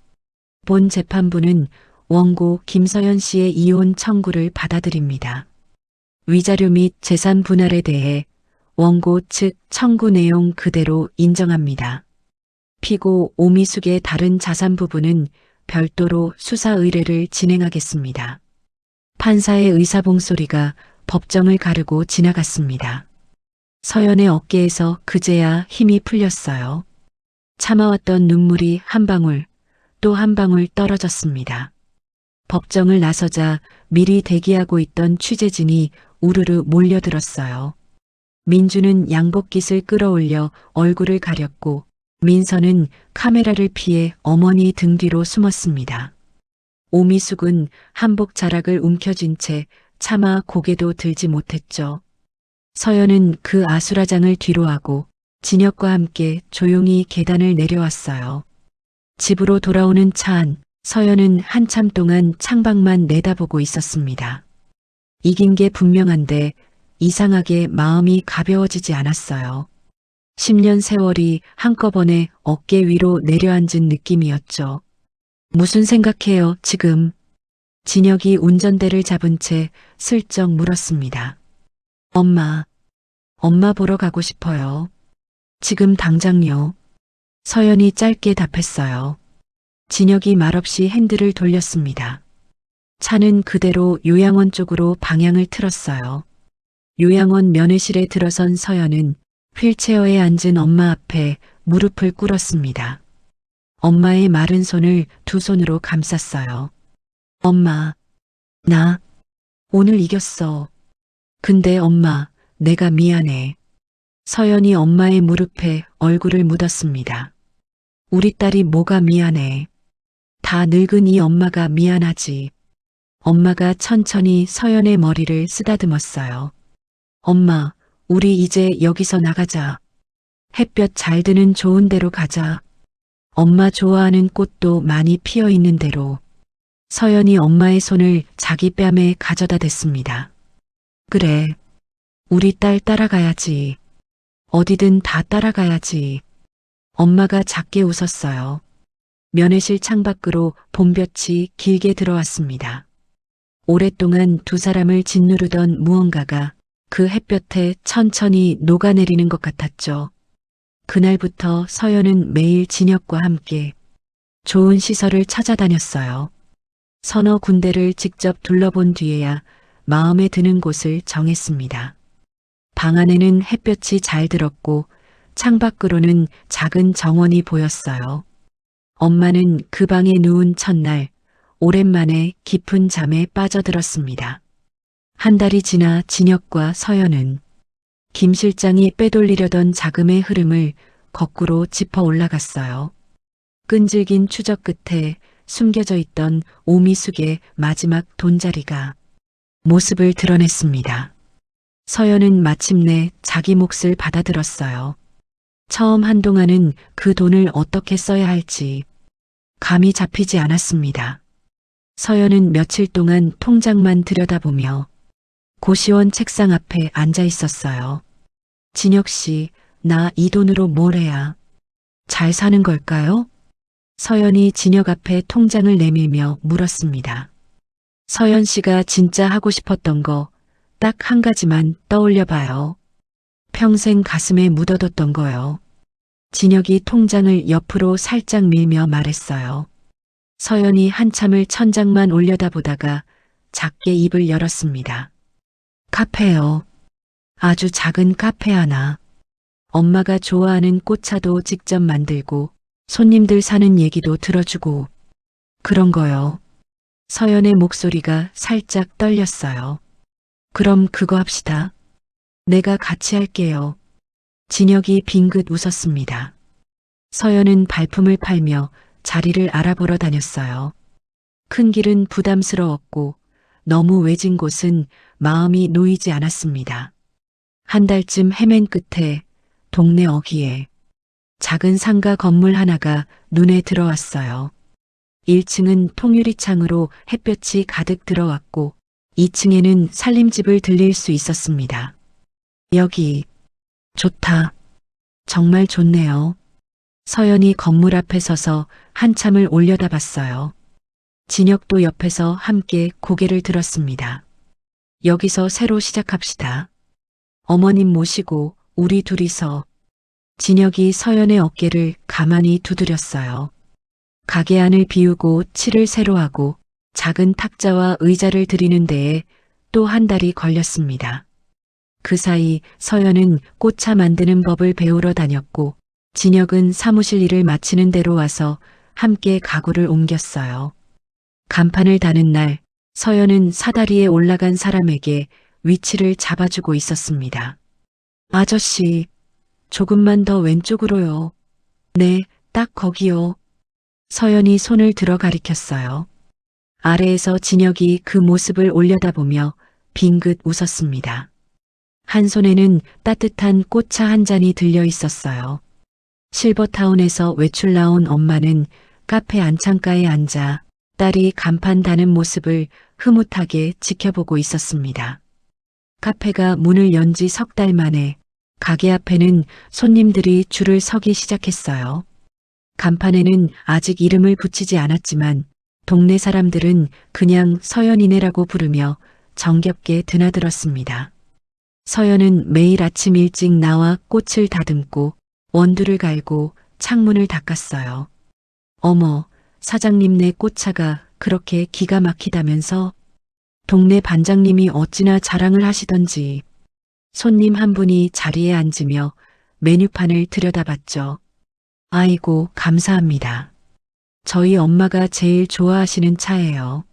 본 재판부는 원고 김서연 씨의 이혼 청구를 받아들입니다. 위자료 및 재산 분할에 대해 원고 측 청구 내용 그대로 인정합니다. 피고 오미숙의 다른 자산 부분은 별도로 수사 의뢰를 진행하겠습니다. 판사의 의사봉 소리가 법정을 가르고 지나갔습니다. 서연의 어깨에서 그제야 힘이 풀렸어요. 참아왔던 눈물이 한 방울 또 한 방울 떨어졌습니다. 법정을 나서자 미리 대기하고 있던 취재진이 우르르 몰려들었어요. 민주는 양복깃을 끌어올려 얼굴을 가렸고 민서는 카메라를 피해 어머니 등 뒤로 숨었습니다. 오미숙은 한복 자락을 움켜쥔 채 차마 고개도 들지 못했죠. 서연은 그 아수라장을 뒤로하고 진혁과 함께 조용히 계단을 내려왔어요. 집으로 돌아오는 차 안, 서연은 한참 동안 창밖만 내다보고 있었습니다. 이긴 게 분명한데 이상하게 마음이 가벼워지지 않았어요. 10년 세월이 한꺼번에 어깨 위로 내려앉은 느낌이었죠. 무슨 생각해요, 지금? 진혁이 운전대를 잡은 채 슬쩍 물었습니다. 엄마 보러 가고 싶어요. 지금 당장요. 서연이 짧게 답했어요. 진혁이 말없이 핸들을 돌렸습니다. 차는 그대로 요양원 쪽으로 방향을 틀었어요. 요양원 면회실에 들어선 서연은 휠체어에 앉은 엄마 앞에 무릎을 꿇었습니다. 엄마의 마른 손을 두 손으로 감쌌어요. 엄마, 나 오늘 이겼어. 근데 엄마, 내가 미안해. 서연이 엄마의 무릎에 얼굴을 묻었습니다. 우리 딸이 뭐가 미안해. 다 늙은 이 엄마가 미안하지. 엄마가 천천히 서연의 머리를 쓰다듬었어요. 엄마, 우리 이제 여기서 나가자. 햇볕 잘 드는 좋은 데로 가자. 엄마 좋아하는 꽃도 많이 피어 있는 데로. 서연이 엄마의 손을 자기 뺨에 가져다 댔습니다. 그래. 우리 딸 따라가야지. 어디든 다 따라가야지. 엄마가 작게 웃었어요. 면회실 창밖으로 봄볕이 길게 들어왔습니다. 오랫동안 두 사람을 짓누르던 무언가가 그 햇볕에 천천히 녹아내리는 것 같았죠. 그날부터 서연은 매일 진혁과 함께 좋은 시설을 찾아다녔어요. 서너 군데를 직접 둘러본 뒤에야 마음에 드는 곳을 정했습니다. 방 안에는 햇볕이 잘 들었고 창밖으로는 작은 정원이 보였어요. 엄마는 그 방에 누운 첫날 오랜만에 깊은 잠에 빠져들었습니다. 한 달이 지나 진혁과 서연은 김 실장이 빼돌리려던 자금의 흐름을 거꾸로 짚어 올라갔어요. 끈질긴 추적 끝에 숨겨져 있던 오미숙의 마지막 돈자리가 모습을 드러냈습니다. 서연은 마침내 자기 몫을 받아들었어요. 처음 한동안은 그 돈을 어떻게 써야 할지 감이 잡히지 않았습니다. 서연은 며칠 동안 통장만 들여다보며 고시원 책상 앞에 앉아 있었어요. 진혁 씨, 나 이 돈으로 뭘 해야 잘 사는 걸까요? 서연이 진혁 앞에 통장을 내밀며 물었습니다. 서연 씨가 진짜 하고 싶었던 거 딱 한 가지만 떠올려 봐요. 평생 가슴에 묻어뒀던 거요. 진혁이 통장을 옆으로 살짝 밀며 말했어요. 서연이 한참을 천장만 올려다보다가 작게 입을 열었습니다. 카페요. 아주 작은 카페 하나. 엄마가 좋아하는 꽃차도 직접 만들고 손님들 사는 얘기도 들어주고 그런 거요. 서연의 목소리가 살짝 떨렸어요. 그럼 그거 합시다. 내가 같이 할게요. 진혁이 빙긋 웃었습니다. 서연은 발품을 팔며 자리를 알아보러 다녔어요. 큰 길은 부담스러웠고 너무 외진 곳은 마음이 놓이지 않았습니다. 한 달쯤 헤맨 끝에 동네 어귀에 작은 상가 건물 하나가 눈에 들어왔어요. 1층은 통유리창으로 햇볕이 가득 들어왔고 2층에는 살림집을 들릴 수 있었습니다. 여기 좋다. 정말 좋네요. 서연이 건물 앞에 서서 한참을 올려다봤어요. 진혁도 옆에서 함께 고개를 들었습니다. 여기서 새로 시작합시다. 어머님 모시고 우리 둘이서. 진혁이 서연의 어깨를 가만히 두드렸어요. 가게 안을 비우고 칠을 새로 하고 작은 탁자와 의자를 들이는 데에 또 한 달이 걸렸습니다. 그 사이 서연은 꽃차 만드는 법을 배우러 다녔고 진혁은 사무실 일을 마치는 대로 와서 함께 가구를 옮겼어요. 간판을 다는 날 서연은 사다리에 올라간 사람에게 위치를 잡아주고 있었습니다. 아저씨, 조금만 더 왼쪽으로요. 네, 딱 거기요. 서연이 손을 들어 가리켰어요. 아래에서 진혁이 그 모습을 올려다보며 빙긋 웃었습니다. 한 손에는 따뜻한 꽃차 한 잔이 들려 있었어요. 실버타운에서 외출 나온 엄마는 카페 안창가에 앉아 딸이 간판 다는 모습을 흐뭇하게 지켜보고 있었습니다. 카페가 문을 연 지 석 달 만에 가게 앞에는 손님들이 줄을 서기 시작했어요. 간판에는 아직 이름을 붙이지 않았지만 동네 사람들은 그냥 서연이네라고 부르며 정겹게 드나들었습니다. 서연은 매일 아침 일찍 나와 꽃을 다듬고 원두를 갈고 창문을 닦았어요. 어머, 사장님네 꽃차가 그렇게 기가 막히다면서? 동네 반장님이 어찌나 자랑을 하시던지. 손님 한 분이 자리에 앉으며 메뉴판을 들여다봤죠. 아이고, 감사합니다. 저희 엄마가 제일 좋아하시는 차예요.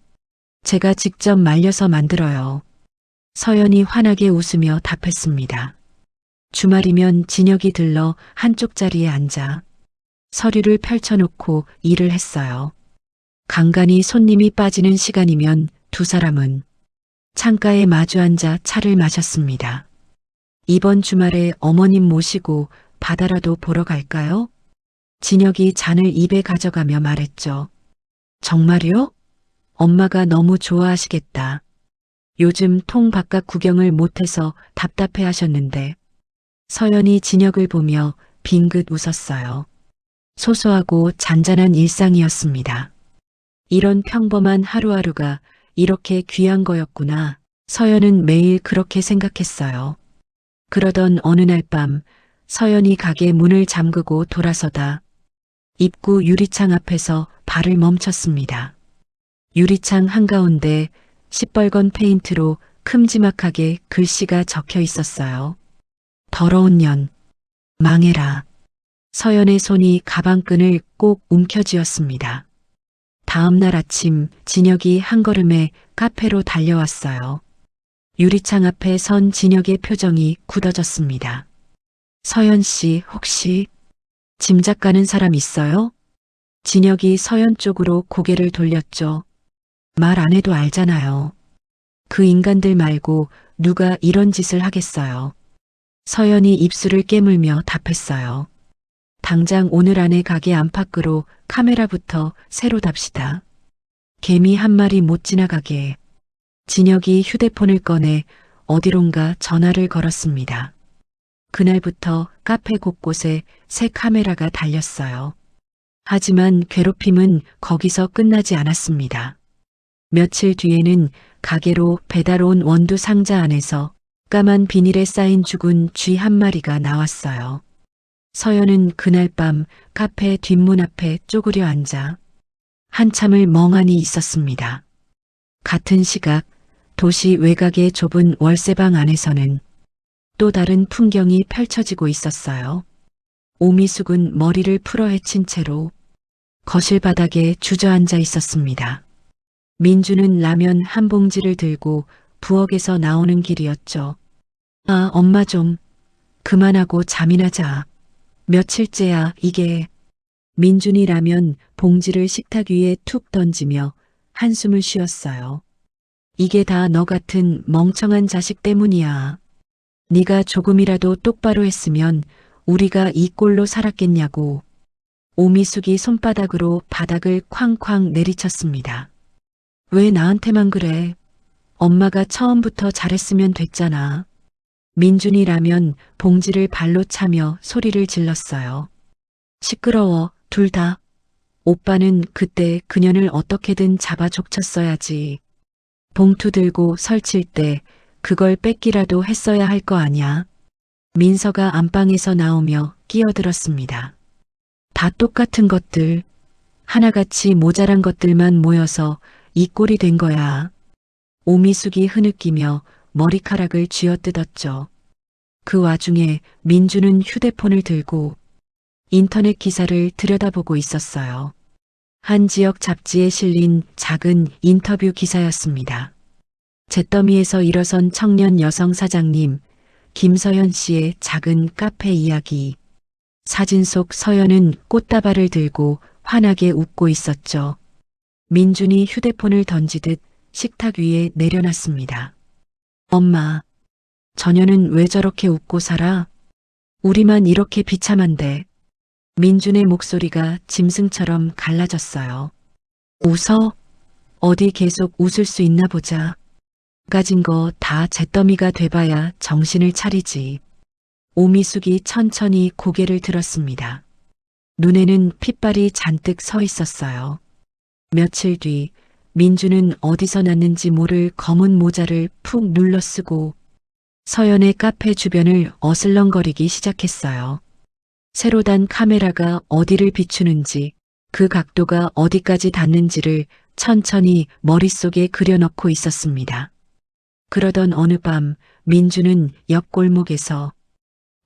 제가 직접 말려서 만들어요. 서연이 환하게 웃으며 답했습니다. 주말이면 진혁이 들러 한쪽 자리에 앉아 서류를 펼쳐놓고 일을 했어요. 간간히 손님이 빠지는 시간이면 두 사람은 창가에 마주 앉아 차를 마셨습니다. 이번 주말에 어머님 모시고 바다라도 보러 갈까요? 진혁이 잔을 입에 가져가며 말했죠. 정말요? 엄마가 너무 좋아하시겠다. 요즘 통 바깥 구경을 못해서 답답해 하셨는데. 서연이 진혁을 보며 빙긋 웃었어요. 소소하고 잔잔한 일상이었습니다. 이런 평범한 하루하루가 이렇게 귀한 거였구나. 서연은 매일 그렇게 생각했어요. 그러던 어느 날 밤 서연이 가게 문을 잠그고 돌아서다 입구 유리창 앞에서 발을 멈췄습니다. 유리창 한가운데 시뻘건 페인트로 큼지막하게 글씨가 적혀 있었어요. 더러운 년, 망해라. 서연의 손이 가방끈을 꼭 움켜쥐었습니다. 다음 날 아침 진혁이 한 걸음에 카페로 달려왔어요. 유리창 앞에 선 진혁의 표정이 굳어졌습니다. 서연 씨, 혹시 짐작 가는 사람 있어요? 진혁이 서연 쪽으로 고개를 돌렸죠. 말 안 해도 알잖아요. 그 인간들 말고 누가 이런 짓을 하겠어요. 서연이 입술을 깨물며 답했어요. 당장 오늘 안에 가게 안팎으로 카메라부터 새로 답시다. 개미 한 마리 못 지나가게. 진혁이 휴대폰을 꺼내 어디론가 전화를 걸었습니다. 그날부터 카페 곳곳에 새 카메라가 달렸어요. 하지만 괴롭힘은 거기서 끝나지 않았습니다. 며칠 뒤에는 가게로 배달 온 원두 상자 안에서 까만 비닐에 쌓인 죽은 쥐 한 마리가 나왔어요. 서연은 그날 밤 카페 뒷문 앞에 쪼그려 앉아 한참을 멍하니 있었습니다. 같은 시각 도시 외곽의 좁은 월세방 안에서는 또 다른 풍경이 펼쳐지고 있었어요. 오미숙은 머리를 풀어헤친 채로 거실 바닥에 주저앉아 있었습니다. 민주는 라면 한 봉지를 들고 부엌에서 나오는 길이었죠. 아, 엄마 좀 그만하고 잠이나 자. 며칠째야 이게. 민준이 라면 봉지를 식탁 위에 툭 던지며 한숨을 쉬었어요. 이게 다 너 같은 멍청한 자식 때문이야. 네가 조금이라도 똑바로 했으면 우리가 이 꼴로 살았겠냐고. 오미숙이 손바닥으로 바닥을 쾅쾅 내리쳤습니다. 왜 나한테만 그래? 엄마가 처음부터 잘했으면 됐잖아. 민준이라면 봉지를 발로 차며 소리를 질렀어요. 시끄러워, 둘 다. 오빠는 그때 그년을 어떻게든 잡아 족쳤어야지. 봉투 들고 설칠 때 그걸 뺏기라도 했어야 할 거 아냐. 민서가 안방에서 나오며 끼어들었습니다. 다 똑같은 것들, 하나같이 모자란 것들만 모여서 이 꼴이 된 거야. 오미숙이 흐느끼며 머리카락을 쥐어뜯었죠. 그 와중에 민주는 휴대폰을 들고 인터넷 기사를 들여다보고 있었어요. 한 지역 잡지에 실린 작은 인터뷰 기사였습니다. 잿더미에서 일어선 청년 여성 사장님 김서연 씨의 작은 카페 이야기. 사진 속 서연은 꽃다발을 들고 환하게 웃고 있었죠. 민준이 휴대폰을 던지듯 식탁 위에 내려놨습니다. 엄마, 저녀는 왜 저렇게 웃고 살아? 우리만 이렇게 비참한데. 민준의 목소리가 짐승처럼 갈라졌어요. 웃어? 어디 계속 웃을 수 있나 보자. 가진 거 다 잿더미가 돼봐야 정신을 차리지. 오미숙이 천천히 고개를 들었습니다. 눈에는 핏발이 잔뜩 서 있었어요. 며칠 뒤 민주는 어디서 났는지 모를 검은 모자를 푹 눌러 쓰고 서연의 카페 주변을 어슬렁거리기 시작했어요. 새로 단 카메라가 어디를 비추는지, 그 각도가 어디까지 닿는지를 천천히 머릿속에 그려넣고 있었습니다. 그러던 어느 밤 민주는 옆 골목에서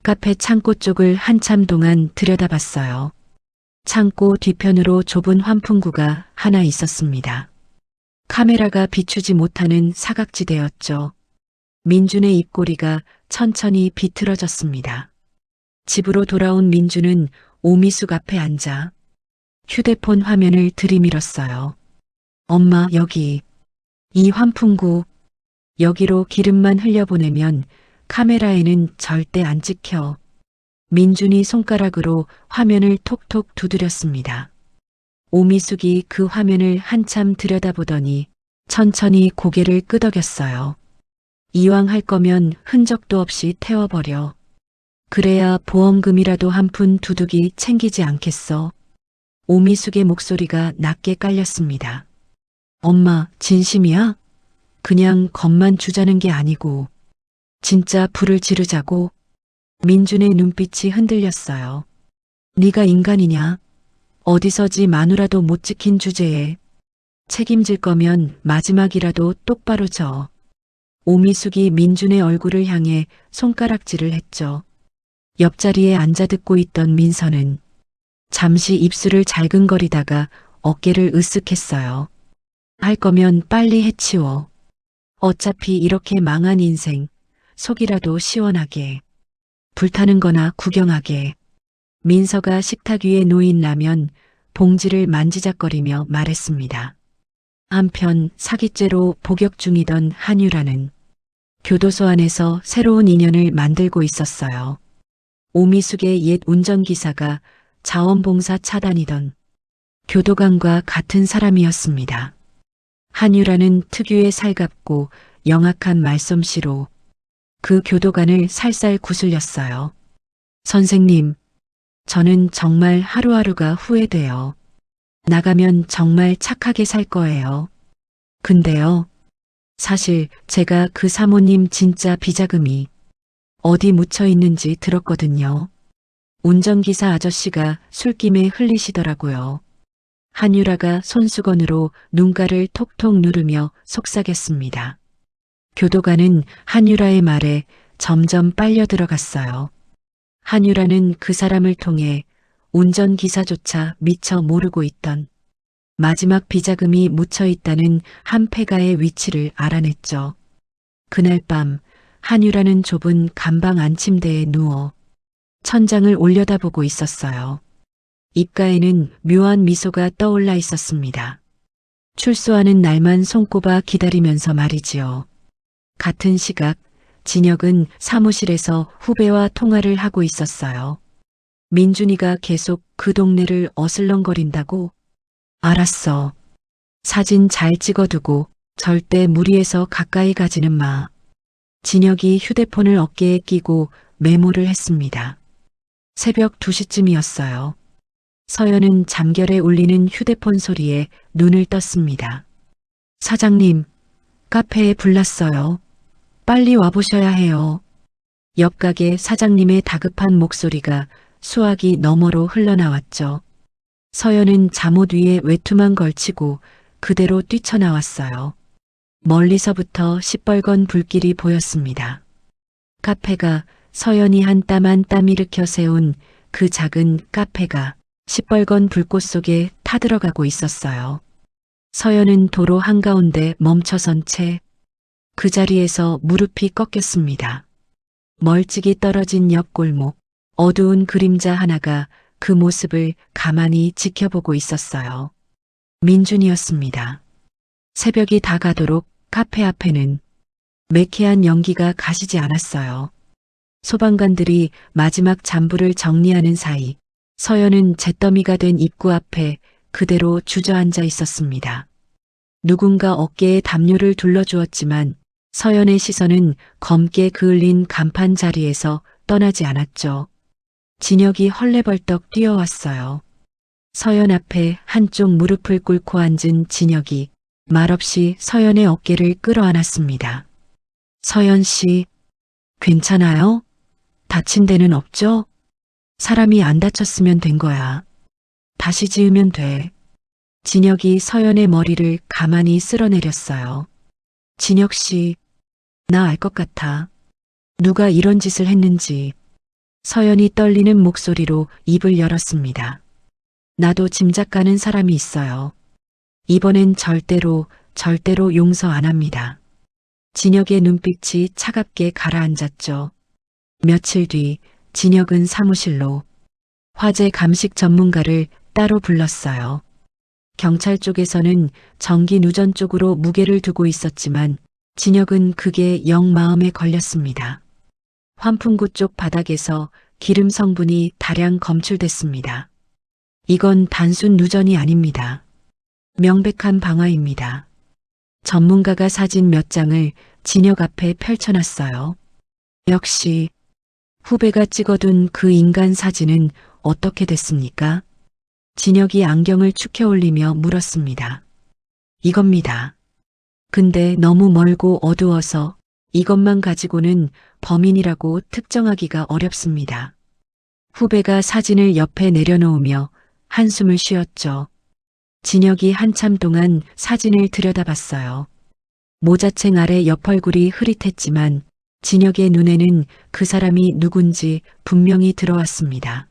카페 창고 쪽을 한참 동안 들여다봤어요. 창고 뒤편으로 좁은 환풍구가 하나 있었습니다. 카메라가 비추지 못하는 사각지대였죠. 민준의 입꼬리가 천천히 비틀어졌습니다. 집으로 돌아온 민준은 오미숙 앞에 앉아 휴대폰 화면을 들이밀었어요. 엄마, 여기. 이 환풍구. 여기로 기름만 흘려보내면 카메라에는 절대 안 찍혀. 민준이 손가락으로 화면을 톡톡 두드렸습니다. 오미숙이 그 화면을 한참 들여다보더니 천천히 고개를 끄덕였어요. 이왕 할 거면 흔적도 없이 태워버려. 그래야 보험금이라도 한 푼 두둑이 챙기지 않겠어. 오미숙의 목소리가 낮게 깔렸습니다. 엄마, 진심이야? 그냥 겁만 주자는 게 아니고 진짜 불을 지르자고. 민준의 눈빛이 흔들렸어요. 네가 인간이냐? 어디서지 마누라도 못 지킨 주제에 책임질 거면 마지막이라도 똑바로 져. 오미숙이 민준의 얼굴을 향해 손가락질을 했죠. 옆자리에 앉아 듣고 있던 민서는 잠시 입술을 잘근거리다가 어깨를 으쓱했어요. 할 거면 빨리 해치워. 어차피 이렇게 망한 인생, 속이라도 시원하게. 불타는 거나 구경하게. 민서가 식탁 위에 놓인 라면 봉지를 만지작거리며 말했습니다. 한편 사기죄로 복역 중이던 한유라는 교도소 안에서 새로운 인연을 만들고 있었어요. 오미숙의 옛 운전기사가 자원봉사 차 다니던 교도관과 같은 사람이었습니다. 한유라는 특유의 살갑고 영악한 말솜씨로 그 교도관을 살살 구슬렸어요. 선생님, 저는 정말 하루하루가 후회돼요. 나가면 정말 착하게 살 거예요. 근데요, 사실 제가 그 사모님 진짜 비자금이 어디 묻혀 있는지 들었거든요. 운전기사 아저씨가 술김에 흘리시더라고요. 한유라가 손수건으로 눈가를 톡톡 누르며 속삭였습니다. 교도관은 한유라의 말에 점점 빨려 들어갔어요. 한유라는 그 사람을 통해 운전기사조차 미처 모르고 있던 마지막 비자금이 묻혀 있다는 한 폐가의 위치를 알아냈죠. 그날 밤 한유라는 좁은 감방 안침대에 누워 천장을 올려다보고 있었어요. 입가에는 묘한 미소가 떠올라 있었습니다. 출소하는 날만 손꼽아 기다리면서 말이지요. 같은 시각 진혁은 사무실에서 후배와 통화를 하고 있었어요. 민준이가 계속 그 동네를 어슬렁거린다고? 알았어. 사진 잘 찍어두고 절대 무리해서 가까이 가지는 마. 진혁이 휴대폰을 어깨에 끼고 메모를 했습니다. 새벽 2시쯤이었어요. 서연은 잠결에 울리는 휴대폰 소리에 눈을 떴습니다. 사장님, 카페에 불 났어요. 빨리 와보셔야 해요. 옆 가게 사장님의 다급한 목소리가 수화기 너머로 흘러나왔죠. 서연은 잠옷 위에 외투만 걸치고 그대로 뛰쳐나왔어요. 멀리서부터 시뻘건 불길이 보였습니다. 카페가 서연이 한 땀 한 땀 일으켜 세운 그 작은 카페가 시뻘건 불꽃 속에 타들어가고 있었어요. 서연은 도로 한가운데 멈춰선 채 그 자리에서 무릎이 꺾였습니다. 멀찍이 떨어진 옆 골목, 어두운 그림자 하나가 그 모습을 가만히 지켜보고 있었어요. 민준이었습니다. 새벽이 다가도록 카페 앞에는 매캐한 연기가 가시지 않았어요. 소방관들이 마지막 잔불을 정리하는 사이 서연은 잿더미가 된 입구 앞에 그대로 주저앉아 있었습니다. 누군가 어깨에 담요를 둘러주었지만 서연의 시선은 검게 그을린 간판 자리에서 떠나지 않았죠. 진혁이 헐레벌떡 뛰어왔어요. 서연 앞에 한쪽 무릎을 꿇고 앉은 진혁이 말없이 서연의 어깨를 끌어안았습니다. 서연 씨, 괜찮아요? 다친 데는 없죠? 사람이 안 다쳤으면 된 거야. 다시 지으면 돼. 진혁이 서연의 머리를 가만히 쓸어내렸어요. 진혁 씨, 나 알 것 같아. 누가 이런 짓을 했는지. 서연이 떨리는 목소리로 입을 열었습니다. 나도 짐작가는 사람이 있어요. 이번엔 절대로 용서 안 합니다. 진혁의 눈빛이 차갑게 가라앉았죠. 며칠 뒤 진혁은 사무실로 화재 감식 전문가를 따로 불렀어요. 경찰 쪽에서는 전기 누전 쪽으로 무게를 두고 있었지만 진혁은 그게 영 마음에 걸렸습니다. 환풍구 쪽 바닥에서 기름 성분이 다량 검출됐습니다. 이건 단순 누전이 아닙니다. 명백한 방화입니다. 전문가가 사진 몇 장을 진혁 앞에 펼쳐놨어요. 역시 후배가 찍어둔 그 인간 사진은 어떻게 됐습니까? 진혁이 안경을 축혀 올리며 물었습니다. 이겁니다. 근데 너무 멀고 어두워서 이것만 가지고는 범인이라고 특정하기가 어렵습니다. 후배가 사진을 옆에 내려놓으며 한숨을 쉬었죠. 진혁이 한참 동안 사진을 들여다봤어요. 모자챙 아래 옆 얼굴이 흐릿했지만 진혁의 눈에는 그 사람이 누군지 분명히 들어왔습니다.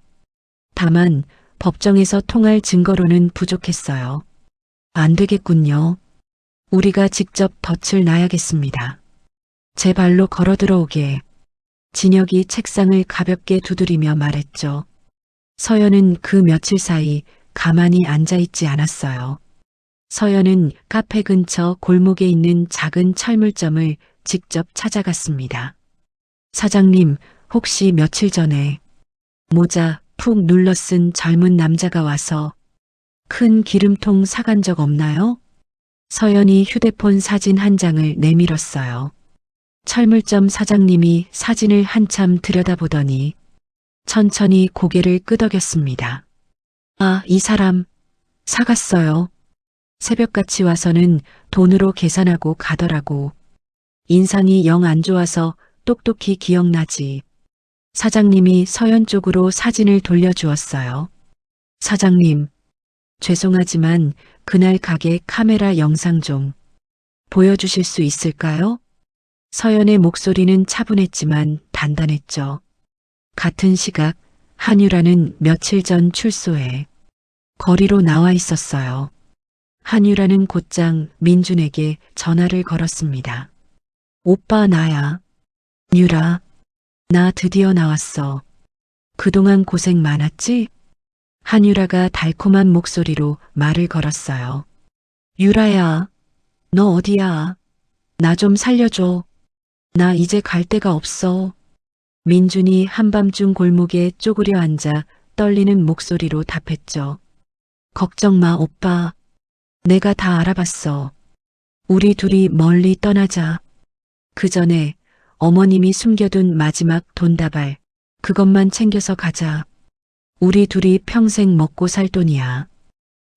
다만 법정에서 통할 증거로는 부족했어요. 안 되겠군요. 우리가 직접 덫을 놔야겠습니다. 제 발로 걸어 들어오게. 진혁이 책상을 가볍게 두드리며 말했죠. 서연은 그 며칠 사이 가만히 앉아있지 않았어요. 서연은 카페 근처 골목에 있는 작은 철물점을 직접 찾아갔습니다. 사장님, 혹시 며칠 전에 모자 푹 눌러 쓴 젊은 남자가 와서 큰 기름통 사간 적 없나요? 서연이 휴대폰 사진 한 장을 내밀었어요. 철물점 사장님이 사진을 한참 들여다보더니 천천히 고개를 끄덕였습니다. 아, 이 사람 사갔어요. 새벽같이 와서는 돈으로 계산하고 가더라고. 인상이 영 안 좋아서 똑똑히 기억나지. 사장님이 서연 쪽으로 사진을 돌려주었어요. 사장님, 죄송하지만 그날 가게 카메라 영상 좀 보여주실 수 있을까요? 서연의 목소리는 차분했지만 단단했죠. 같은 시각 한유라는 며칠 전 출소해 거리로 나와 있었어요. 한유라는 곧장 민준에게 전화를 걸었습니다. 오빠 나야. 유라, 나 드디어 나왔어. 그동안 고생 많았지? 한유라가 달콤한 목소리로 말을 걸었어요. 유라야, 너 어디야? 나 좀 살려줘. 나 이제 갈 데가 없어. 민준이 한밤중 골목에 쪼그려 앉아 떨리는 목소리로 답했죠. 걱정 마, 오빠. 내가 다 알아봤어. 우리 둘이 멀리 떠나자. 그 전에 어머님이 숨겨둔 마지막 돈다발, 그것만 챙겨서 가자. 우리 둘이 평생 먹고 살 돈이야.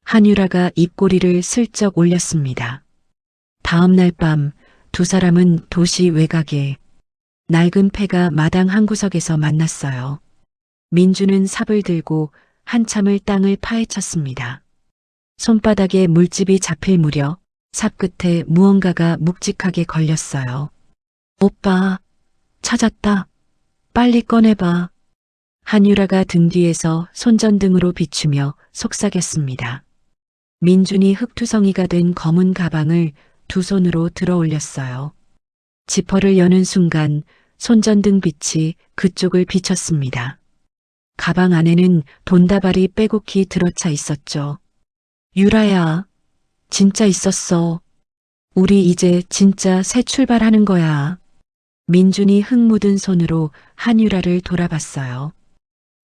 한유라가 입꼬리를 슬쩍 올렸습니다. 다음 날 밤 두 사람은 도시 외곽에 낡은 폐가 마당 한 구석에서 만났어요. 민주는 삽을 들고 한참을 땅을 파헤쳤습니다. 손바닥에 물집이 잡힐 무렵 삽 끝에 무언가가 묵직하게 걸렸어요. 오빠, 찾았다. 빨리 꺼내봐. 한유라가 등 뒤에서 손전등으로 비추며 속삭였습니다. 민준이 흙투성이가 된 검은 가방을 두 손으로 들어 올렸어요. 지퍼를 여는 순간 손전등 빛이 그쪽을 비췄습니다. 가방 안에는 돈다발이 빼곡히 들어차 있었죠. 유라야, 진짜 있었어. 우리 이제 진짜 새 출발하는 거야. 민준이 흙 묻은 손으로 한유라를 돌아봤어요.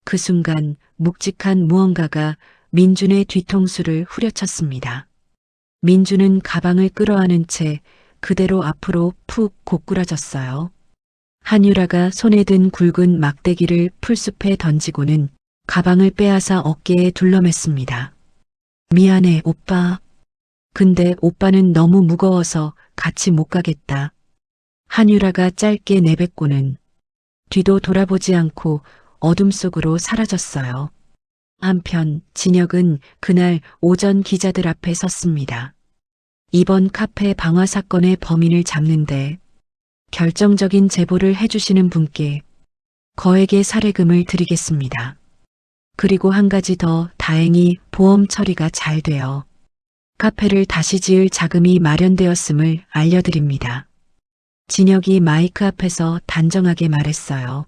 그 순간 묵직한 무언가가 민준의 뒤통수를 후려쳤습니다. 민준은 가방을 끌어안은 채 그대로 앞으로 푹 고꾸라졌어요. 한유라가 손에 든 굵은 막대기를 풀숲에 던지고는 가방을 빼앗아 어깨에 둘러맸습니다. 미안해, 오빠. 근데 오빠는 너무 무거워서 같이 못 가겠다. 한유라가 짧게 내뱉고는 뒤도 돌아보지 않고 어둠 속으로 사라졌어요. 한편 진혁은 그날 오전 기자들 앞에 섰습니다. 이번 카페 방화 사건의 범인을 잡는데 결정적인 제보를 해주시는 분께 거액의 사례금을 드리겠습니다. 그리고 한 가지 더, 다행히 보험 처리가 잘 되어 카페를 다시 지을 자금이 마련되었음을 알려드립니다. 진혁이 마이크 앞에서 단정하게 말했어요.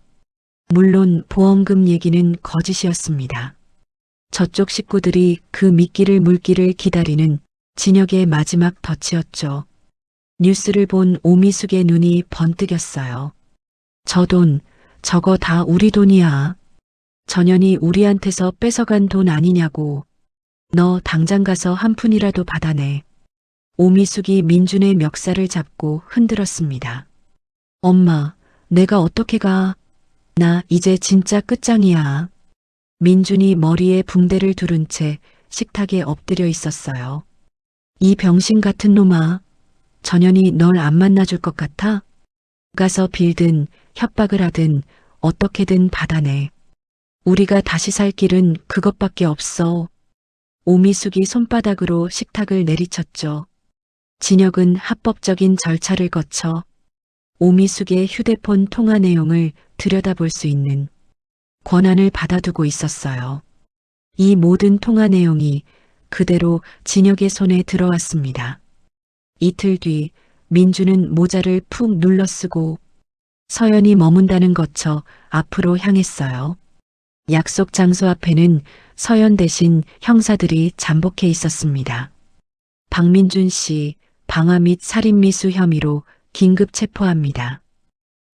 물론 보험금 얘기는 거짓이었습니다. 저쪽 식구들이 그 미끼를 물기를 기다리는 진혁의 마지막 덫이었죠. 뉴스를 본 오미숙의 눈이 번뜩였어요. 저 돈, 저거 다 우리 돈이야. 전현이 우리한테서 뺏어간 돈 아니냐고. 너 당장 가서 한 푼이라도 받아내. 오미숙이 민준의 멱살을 잡고 흔들었습니다. 엄마, 내가 어떻게 가? 나 이제 진짜 끝장이야. 민준이 머리에 붕대를 두른 채 식탁에 엎드려 있었어요. 이 병신 같은 놈아. 전현이 널 안 만나줄 것 같아? 가서 빌든 협박을 하든 어떻게든 받아내. 우리가 다시 살 길은 그것밖에 없어. 오미숙이 손바닥으로 식탁을 내리쳤죠. 진혁은 합법적인 절차를 거쳐 오미숙의 휴대폰 통화 내용을 들여다볼 수 있는 권한을 받아두고 있었어요. 이 모든 통화 내용이 그대로 진혁의 손에 들어왔습니다. 이틀 뒤 민주는 모자를 푹 눌러쓰고 서연이 머문다는 거쳐 앞으로 향했어요. 약속 장소 앞에는 서연 대신 형사들이 잠복해 있었습니다. 박민준 씨, 방화 및 살인미수 혐의로 긴급 체포합니다.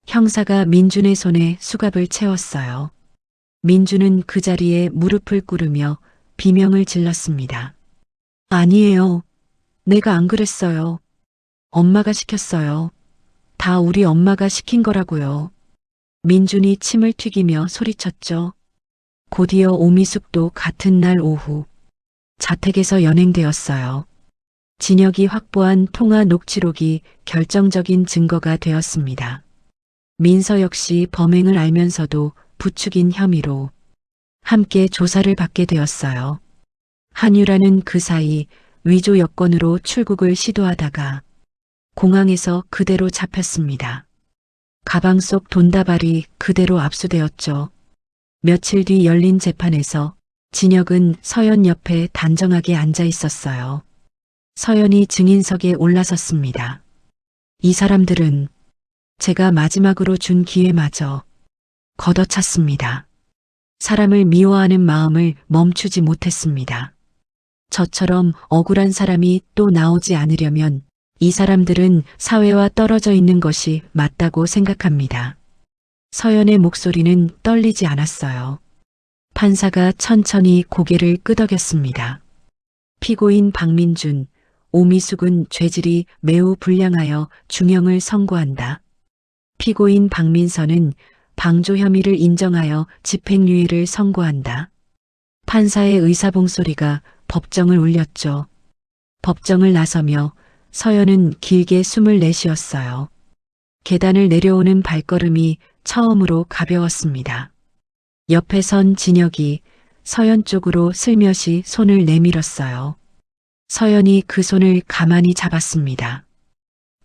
형사가 민준의 손에 수갑을 채웠어요. 민준은 그 자리에 무릎을 꿇으며 비명을 질렀습니다. 아니에요. 내가 안 그랬어요. 엄마가 시켰어요. 다 우리 엄마가 시킨 거라고요. 민준이 침을 튀기며 소리쳤죠. 곧이어 오미숙도 같은 날 오후 자택에서 연행되었어요. 진혁이 확보한 통화 녹취록이 결정적인 증거가 되었습니다. 민서 역시 범행을 알면서도 부추긴 혐의로 함께 조사를 받게 되었어요. 한유라는 그 사이 위조 여권으로 출국을 시도하다가 공항에서 그대로 잡혔습니다. 가방 속 돈다발이 그대로 압수되었죠. 며칠 뒤 열린 재판에서 진혁은 서연 옆에 단정하게 앉아 있었어요. 서연이 증인석에 올라섰습니다. 이 사람들은 제가 마지막으로 준 기회마저 걷어찼습니다. 사람을 미워하는 마음을 멈추지 못했습니다. 저처럼 억울한 사람이 또 나오지 않으려면 이 사람들은 사회와 떨어져 있는 것이 맞다고 생각합니다. 서연의 목소리는 떨리지 않았어요. 판사가 천천히 고개를 끄덕였습니다. 피고인 박민준, 오미숙은 죄질이 매우 불량하여 중형을 선고한다. 피고인 박민선은 방조 혐의를 인정하여 집행유예를 선고한다. 판사의 의사봉 소리가 법정을 울렸죠. 법정을 나서며 서연은 길게 숨을 내쉬었어요. 계단을 내려오는 발걸음이 처음으로 가벼웠습니다. 옆에 선 진혁이 서연 쪽으로 슬며시 손을 내밀었어요. 서연이 그 손을 가만히 잡았습니다.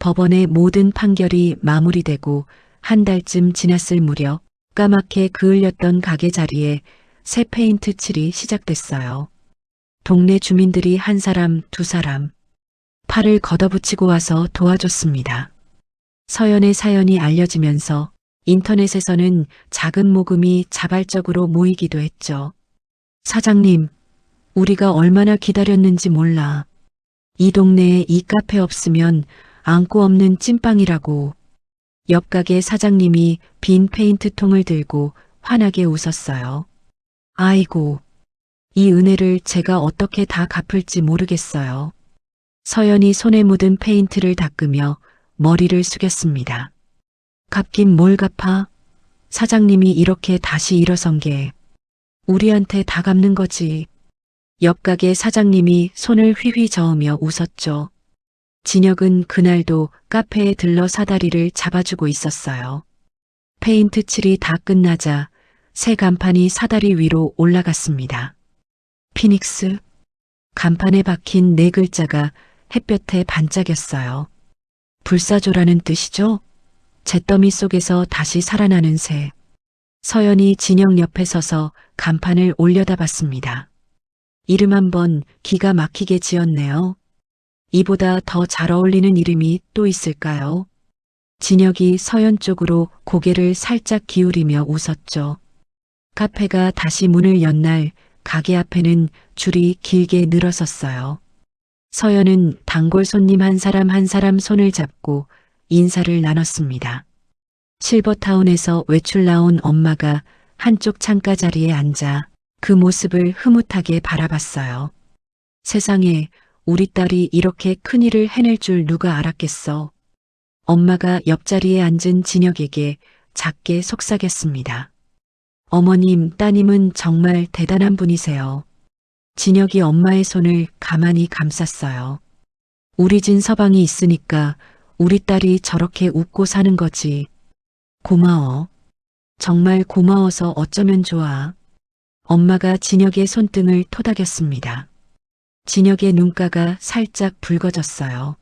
법원의 모든 판결이 마무리되고 한 달쯤 지났을 무렵 까맣게 그을렸던 가게 자리에 새 페인트 칠이 시작됐어요. 동네 주민들이 한 사람, 두 사람 팔을 걷어붙이고 와서 도와줬습니다. 서연의 사연이 알려지면서 인터넷에서는 작은 모금이 자발적으로 모이기도 했죠. 사장님, 우리가 얼마나 기다렸는지 몰라. 이 동네에 이 카페 없으면 안고 없는 찐빵이라고. 옆 가게 사장님이 빈 페인트통을 들고 환하게 웃었어요. 아이고, 이 은혜를 제가 어떻게 다 갚을지 모르겠어요. 서연이 손에 묻은 페인트를 닦으며 머리를 숙였습니다. 갚긴 뭘 갚아? 사장님이 이렇게 다시 일어선 게 우리한테 다 갚는 거지. 옆 가게 사장님이 손을 휘휘 저으며 웃었죠. 진혁은 그날도 카페에 들러 사다리를 잡아주고 있었어요. 페인트 칠이 다 끝나자 새 간판이 사다리 위로 올라갔습니다. 피닉스. 간판에 박힌 네 글자가 햇볕에 반짝였어요. 불사조라는 뜻이죠? 잿더미 속에서 다시 살아나는 새. 서연이 진혁 옆에 서서 간판을 올려다봤습니다. 이름 한번 기가 막히게 지었네요. 이보다 더 잘 어울리는 이름이 또 있을까요? 진혁이 서연 쪽으로 고개를 살짝 기울이며 웃었죠. 카페가 다시 문을 연 날 가게 앞에는 줄이 길게 늘어섰어요. 서연은 단골 손님 한 사람 손을 잡고 인사를 나눴습니다. 실버타운에서 외출 나온 엄마가 한쪽 창가 자리에 앉아 그 모습을 흐뭇하게 바라봤어요. 세상에 우리 딸이 이렇게 큰일을 해낼 줄 누가 알았겠어. 엄마가 옆자리에 앉은 진혁에게 작게 속삭였습니다. 어머님, 따님은 정말 대단한 분이세요. 진혁이 엄마의 손을 가만히 감쌌어요. 우리 진 서방이 있으니까 우리 딸이 저렇게 웃고 사는 거지. 고마워. 정말 고마워서 어쩌면 좋아. 엄마가 진혁의 손등을 토닥였습니다. 진혁의 눈가가 살짝 붉어졌어요.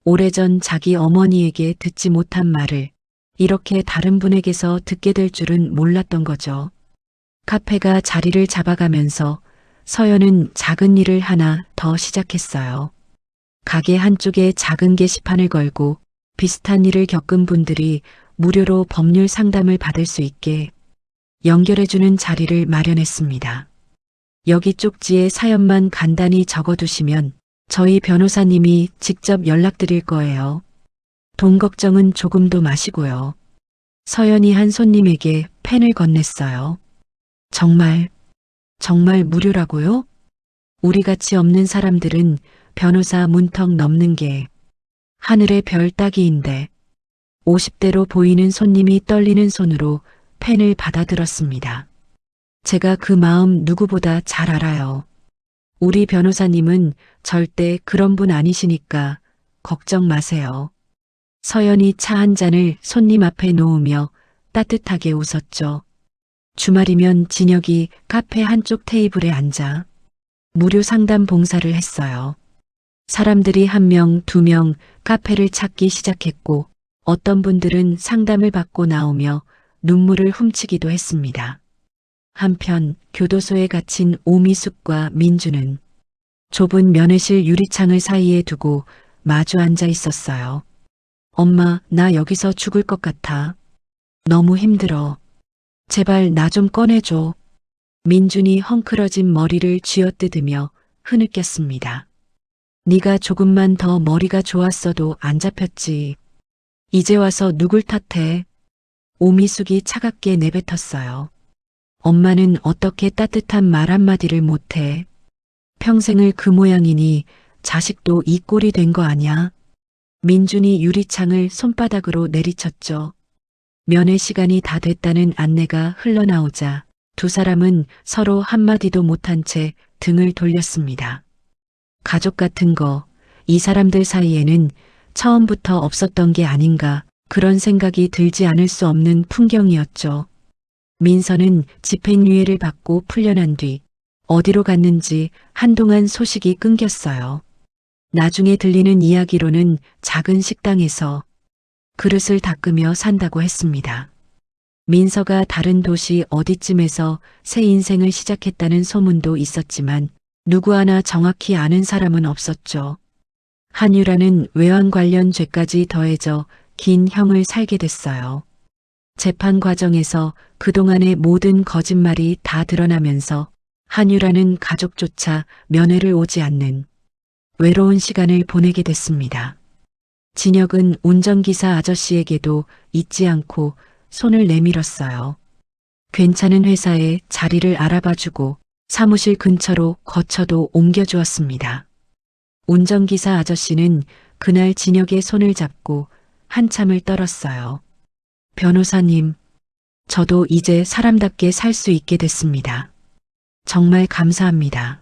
오래전 자기 어머니에게 듣지 못한 말을 이렇게 다른 분에게서 듣게 될 줄은 몰랐던 거죠. 카페가 자리를 잡아가면서 서연은 작은 일을 하나 더 시작했어요. 가게 한쪽에 작은 게시판을 걸고 비슷한 일을 겪은 분들이 무료로 법률 상담을 받을 수 있게 연결해주는 자리를 마련했습니다. 여기 쪽지에 사연만 간단히 적어두시면 저희 변호사님이 직접 연락드릴 거예요. 돈 걱정은 조금도 마시고요. 서연이 한 손님에게 펜을 건넸어요. 정말 무료라고요? 우리 같이 없는 사람들은 변호사 문턱 넘는 게 하늘의 별 따기인데 50대로 보이는 손님이 떨리는 손으로 펜을 받아들었습니다. 제가 그 마음 누구보다 잘 알아요. 우리 변호사님은 절대 그런 분 아니시니까 걱정 마세요. 서연이 차 한 잔을 손님 앞에 놓으며 따뜻하게 웃었죠. 주말이면 진혁이 카페 한쪽 테이블에 앉아 무료 상담 봉사를 했어요. 사람들이 한 명, 두 명 카페를 찾기 시작했고 어떤 분들은 상담을 받고 나오며 눈물을 훔치기도 했습니다. 한편 교도소에 갇힌 오미숙과 민주는 좁은 면회실 유리창을 사이에 두고 마주 앉아 있었어요. 엄마, 나 여기서 죽을 것 같아. 너무 힘들어. 제발 나 좀 꺼내줘. 민준이 헝클어진 머리를 쥐어뜯으며 흐느꼈습니다. 네가 조금만 더 머리가 좋았어도 안 잡혔지. 이제 와서 누굴 탓해? 오미숙이 차갑게 내뱉었어요. 엄마는 어떻게 따뜻한 말 한마디를 못해. 평생을 그 모양이니 자식도 이 꼴이 된 거 아냐? 민준이 유리창을 손바닥으로 내리쳤죠. 면회 시간이 다 됐다는 안내가 흘러나오자 두 사람은 서로 한마디도 못한 채 등을 돌렸습니다. 가족 같은 거, 이 사람들 사이에는 처음부터 없었던 게 아닌가 그런 생각이 들지 않을 수 없는 풍경이었죠. 민서는 집행유예를 받고 풀려난 뒤 어디로 갔는지 한동안 소식이 끊겼어요. 나중에 들리는 이야기로는 작은 식당에서 그릇을 닦으며 산다고 했습니다. 민서가 다른 도시 어디쯤에서 새 인생을 시작했다는 소문도 있었지만 누구 하나 정확히 아는 사람은 없었죠. 한유라는 외환 관련 죄까지 더해져 긴 형을 살게 됐어요. 재판 과정에서 그동안의 모든 거짓말이 다 드러나면서 한유라는 가족조차 면회를 오지 않는 외로운 시간을 보내게 됐습니다. 진혁은 운전기사 아저씨에게도 잊지 않고 손을 내밀었어요. 괜찮은 회사에 자리를 알아봐주고 사무실 근처로 거처도 옮겨주었습니다. 운전기사 아저씨는 그날 진혁의 손을 잡고 한참을 떨었어요. 변호사님, 저도 이제 사람답게 살 수 있게 됐습니다. 정말 감사합니다.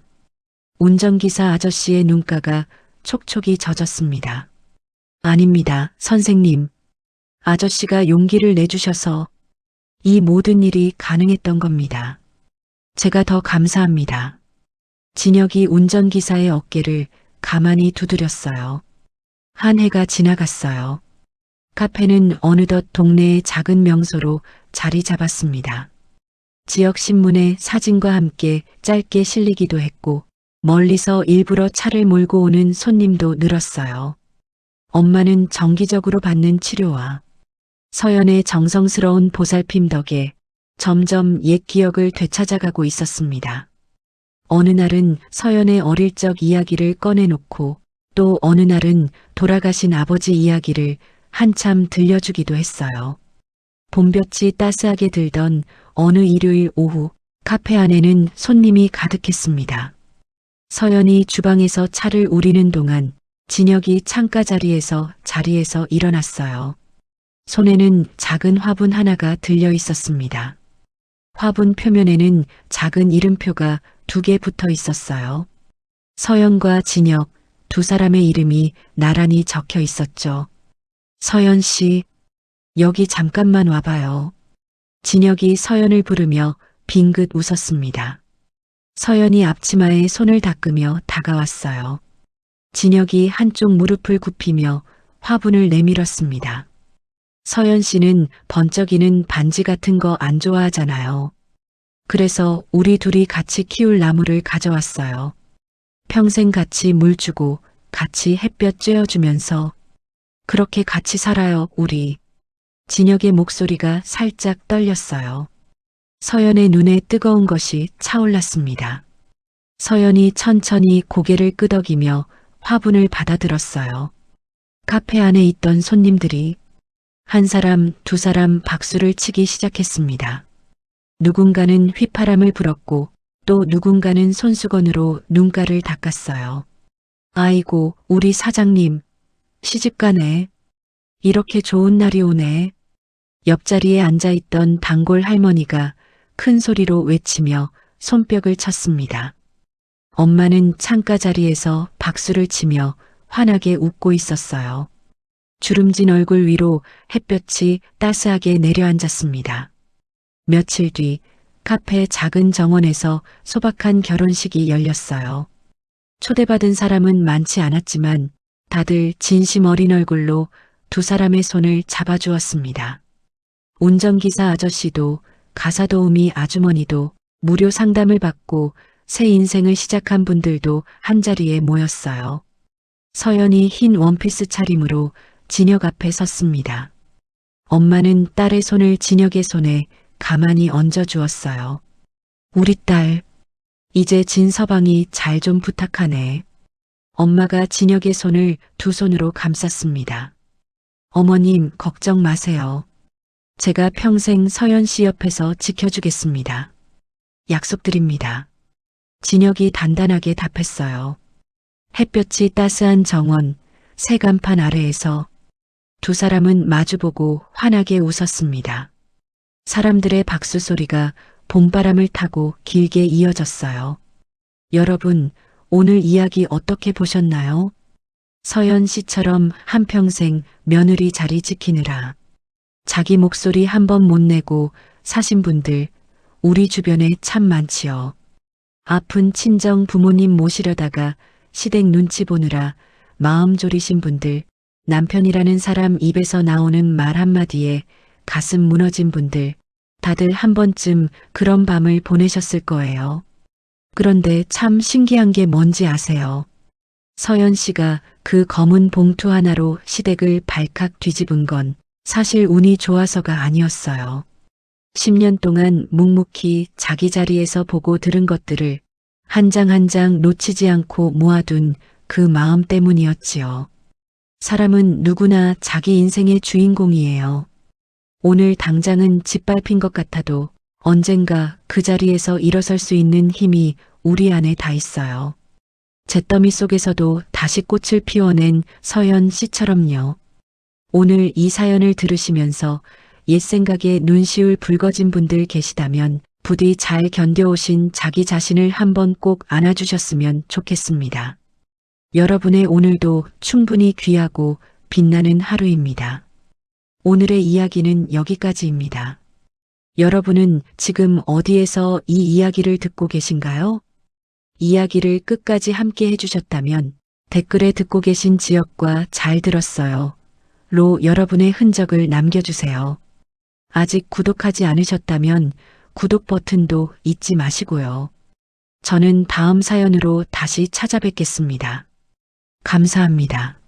운전기사 아저씨의 눈가가 촉촉이 젖었습니다. 아닙니다, 선생님. 아저씨가 용기를 내주셔서 이 모든 일이 가능했던 겁니다. 제가 더 감사합니다. 진혁이 운전기사의 어깨를 가만히 두드렸어요. 한 해가 지나갔어요. 카페는 어느덧 동네의 작은 명소로 자리 잡았습니다. 지역 신문에 사진과 함께 짧게 실리기도 했고 멀리서 일부러 차를 몰고 오는 손님도 늘었어요. 엄마는 정기적으로 받는 치료와 서연의 정성스러운 보살핌 덕에 점점 옛 기억을 되찾아가고 있었습니다. 어느 날은 서연의 어릴 적 이야기를 꺼내놓고 또 어느 날은 돌아가신 아버지 이야기를 한참 들려주기도 했어요. 봄볕이 따스하게 들던 어느 일요일 오후 카페 안에는 손님이 가득했습니다. 서연이 주방에서 차를 우리는 동안 진혁이 창가 자리에서 일어났어요. 손에는 작은 화분 하나가 들려 있었습니다. 화분 표면에는 작은 이름표가 2개 붙어 있었어요. 서연과 진혁 두 사람의 이름이 나란히 적혀 있었죠. 서연 씨, 여기 잠깐만 와봐요. 진혁이 서연을 부르며 빙긋 웃었습니다. 서연이 앞치마에 손을 닦으며 다가왔어요. 진혁이 한쪽 무릎을 굽히며 화분을 내밀었습니다. 서연 씨는 번쩍이는 반지 같은 거 안 좋아하잖아요. 그래서 우리 둘이 같이 키울 나무를 가져왔어요. 평생 같이 물 주고 같이 햇볕 쬐어주면서 그렇게 같이 살아요, 우리. 진혁의 목소리가 살짝 떨렸어요. 서연의 눈에 뜨거운 것이 차올랐습니다. 서연이 천천히 고개를 끄덕이며 화분을 받아들었어요. 카페 안에 있던 손님들이 한 사람, 두 사람 박수를 치기 시작했습니다. 누군가는 휘파람을 불었고 또 누군가는 손수건으로 눈가를 닦았어요. 아이고, 우리 사장님, 시집가네. 이렇게 좋은 날이 오네. 옆자리에 앉아있던 단골 할머니가 큰 소리로 외치며 손뼉을 쳤습니다. 엄마는 창가 자리에서 박수를 치며 환하게 웃고 있었어요. 주름진 얼굴 위로 햇볕이 따스하게 내려앉았습니다. 며칠 뒤 카페 작은 정원에서 소박한 결혼식이 열렸어요. 초대받은 사람은 많지 않았지만 다들 진심 어린 얼굴로 두 사람의 손을 잡아주었습니다. 운전기사 아저씨도 가사도우미 아주머니도 무료 상담을 받고 새 인생을 시작한 분들도 한자리에 모였어요. 서연이 흰 원피스 차림으로 진혁 앞에 섰습니다. 엄마는 딸의 손을 진혁의 손에 가만히 얹어주었어요. 우리 딸, 이제 진서방이 잘 좀 부탁하네. 엄마가 진혁의 손을 두 손으로 감쌌습니다. 어머님, 걱정 마세요. 제가 평생 서연 씨 옆에서 지켜주겠습니다. 약속드립니다. 진혁이 단단하게 답했어요. 햇볕이 따스한 정원, 새 간판 아래에서 두 사람은 마주보고 환하게 웃었습니다. 사람들의 박수 소리가 봄바람을 타고 길게 이어졌어요. 여러분, 오늘 이야기 어떻게 보셨나요? 서연 씨처럼 한평생 며느리 자리 지키느라 자기 목소리 한 번 못 내고 사신 분들 우리 주변에 참 많지요. 아픈 친정 부모님 모시려다가 시댁 눈치 보느라 마음 졸이신 분들, 남편이라는 사람 입에서 나오는 말 한마디에 가슴 무너진 분들, 다들 한 번쯤 그런 밤을 보내셨을 거예요. 그런데 참 신기한 게 뭔지 아세요? 서연 씨가 그 검은 봉투 하나로 시댁을 발칵 뒤집은 건 사실 운이 좋아서가 아니었어요. 10년 동안 묵묵히 자기 자리에서 보고 들은 것들을 한 장 한 장 놓치지 않고 모아둔 그 마음 때문이었지요. 사람은 누구나 자기 인생의 주인공이에요. 오늘 당장은 짓밟힌 것 같아도 언젠가 그 자리에서 일어설 수 있는 힘이 우리 안에 다 있어요. 잿더미 속에서도 다시 꽃을 피워낸 서연 씨처럼요. 오늘 이 사연을 들으시면서 옛 생각에 눈시울 붉어진 분들 계시다면 부디 잘 견뎌오신 자기 자신을 한번 꼭 안아주셨으면 좋겠습니다. 여러분의 오늘도 충분히 귀하고 빛나는 하루입니다. 오늘의 이야기는 여기까지입니다. 여러분은 지금 어디에서 이 이야기를 듣고 계신가요? 이야기를 끝까지 함께 해주셨다면 댓글에 듣고 계신 지역과 잘 들었어요. 로 여러분의 흔적을 남겨주세요. 아직 구독하지 않으셨다면 구독 버튼도 잊지 마시고요. 저는 다음 사연으로 다시 찾아뵙겠습니다. 감사합니다.